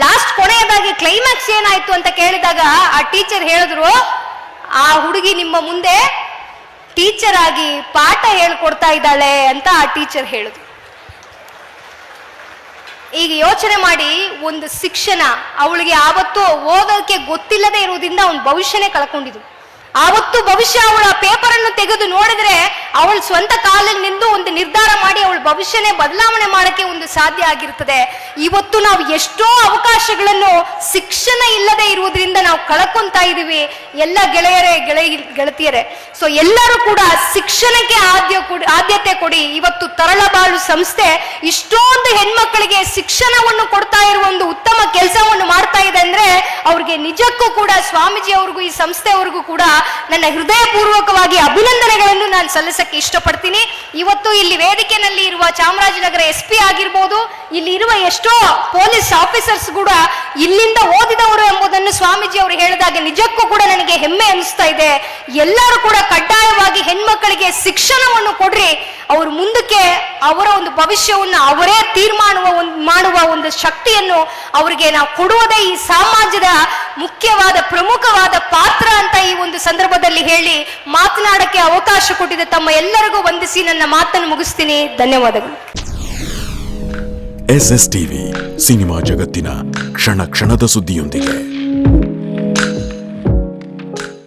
ಲಾಸ್ಟ್ ಕೊನೆಯದಾಗಿ ಕ್ಲೈಮ್ಯಾಕ್ಸ್ ಏನಾಯ್ತು ಅಂತ ಕೇಳಿದಾಗ ಆ ಟೀಚರ್ ಹೇಳಿದ್ರು, ಆ ಹುಡುಗಿ ನಿಮ್ಮ ಮುಂದೆ ಟೀಚರ್ ಆಗಿ ಪಾಠ ಹೇಳ್ಕೊಡ್ತಾ ಇದ್ದಾಳೆ ಅಂತ ಆ ಟೀಚರ್ ಹೇಳಿದ್ರು. ಈಗ ಯೋಚನೆ ಮಾಡಿ, ಒಂದು ಶಿಕ್ಷಣ ಅವಳಿಗೆ ಆವತ್ತು ಓದೋಕೆ ಗೊತ್ತಿಲ್ಲದೆ ಇರುವುದರಿಂದ ಅವನ ಭವಿಷ್ಯನೇ ಕಳ್ಕೊಂಡಿದ್ದು. ಆವತ್ತು ಭವಿಷ್ಯ ಅವಳ ಪೇಪರ್ ಅನ್ನು ತೆಗೆದು ನೋಡಿದ್ರೆ ಅವಳು ಸ್ವಂತ ಕಾಲಲ್ಲಿ ನಿಂತು ಒಂದು ನಿರ್ಧಾರ ಮಾಡಿ ಅವಳ ಭವಿಷ್ಯನೇ ಬದಲಾವಣೆ ಮಾಡಕ್ಕೆ ಒಂದು ಸಾಧ್ಯ ಆಗಿರ್ತದೆ. ಇವತ್ತು ನಾವು ಎಷ್ಟೋ ಅವಕಾಶಗಳನ್ನು ಶಿಕ್ಷಣ ಇಲ್ಲದೆ ಇರುವುದರಿಂದ ನಾವು ಕಳ್ಕೊಂತಾ ಇದೀವಿ. ಎಲ್ಲ ಗೆಳತಿಯರೇ, ಸೊ ಎಲ್ಲರೂ ಕೂಡ ಶಿಕ್ಷಣಕ್ಕೆ ಆದ್ಯತೆ ಕೊಡಿ. ಇವತ್ತು ತರಳಬಾಳು ಸಂಸ್ಥೆ ಇಷ್ಟೊಂದು ಹೆಣ್ಮಕ್ಕಳಿಗೆ ಶಿಕ್ಷಣವನ್ನು ಕೊಡ್ತಾ ಇರುವ ಒಂದು ಉತ್ತಮ ಕೆಲಸವನ್ನು ಮಾಡ್ತಾ ಇದೆ ಅಂದ್ರೆ ಅವ್ರಿಗೆ ನಿಜಕ್ಕೂ ಕೂಡ ಸ್ವಾಮೀಜಿ ಅವ್ರಿಗೂ ಈ ಸಂಸ್ಥೆಯವರಿಗೂ ಕೂಡ ನನ್ನ ಹೃದಯಪೂರ್ವಕವಾಗಿ ಅಭಿನಂದನೆಗಳನ್ನು ನಾನು ಸಲ್ಲಿಸಕ್ಕೆ ಇಷ್ಟಪಡ್ತೀನಿ. ಇವತ್ತು ಇಲ್ಲಿ ವೇದಿಕೆಯಲ್ಲಿ ಇರುವ ಚಾಮರಾಜನಗರ SP ಆಗಿರ್ಬೋದು, ಇಲ್ಲಿ ಇರುವ ಎಷ್ಟೋ ಪೊಲೀಸ್ ಆಫೀಸರ್ಸ್ ಕೂಡ ಇಲ್ಲಿಂದ ಓದಿದವರು ಎಂಬುದನ್ನು ಸ್ವಾಮೀಜಿ ಅವರು ಹೇಳಿದಾಗ ನಿಜಕ್ಕೂ ಕೂಡ ನನಗೆ ಹೆಮ್ಮೆ ಅನಿಸ್ತಾ ಇದೆ. ಎಲ್ಲರೂ ಕೂಡ ಕಡ್ಡಾಯವಾಗಿ ಹೆಣ್ಮಕ್ಕಳಿಗೆ ಶಿಕ್ಷಣವನ್ನು ಕೊಡ್ರಿ. ಅವರು ಮುಂದಕ್ಕೆ ಅವರ ಒಂದು ಭವಿಷ್ಯವನ್ನು ಅವರೇ ಮಾಡುವ ಒಂದು ಶಕ್ತಿಯನ್ನು ಅವರಿಗೆ ನಾವು ಕೊಡುವುದೇ ಈ ಸಮಾಜದ ಮುಖ್ಯವಾದ ಪ್ರಮುಖವಾದ ಪಾತ್ರ ಅಂತ ಈ ಒಂದು ಸಂದರ್ಭದಲ್ಲಿ ಹೇಳಿ ಮಾತನಾಡಕ್ಕೆ ಅವಕಾಶ ಕೊಟ್ಟಿದೆ ತಮ್ಮ ಎಲ್ಲರಿಗೂ ವಂದಿಸಿ ನನ್ನ ಮಾತನ್ನು ಮುಗಿಸ್ತೀನಿ. ಧನ್ಯವಾದಗಳು. SSTV ಸಿನಿಮಾ ಜಗತ್ತಿನ ಕ್ಷಣ ಕ್ಷಣದ ಸುದ್ದಿಯೊಂದಿಗೆ.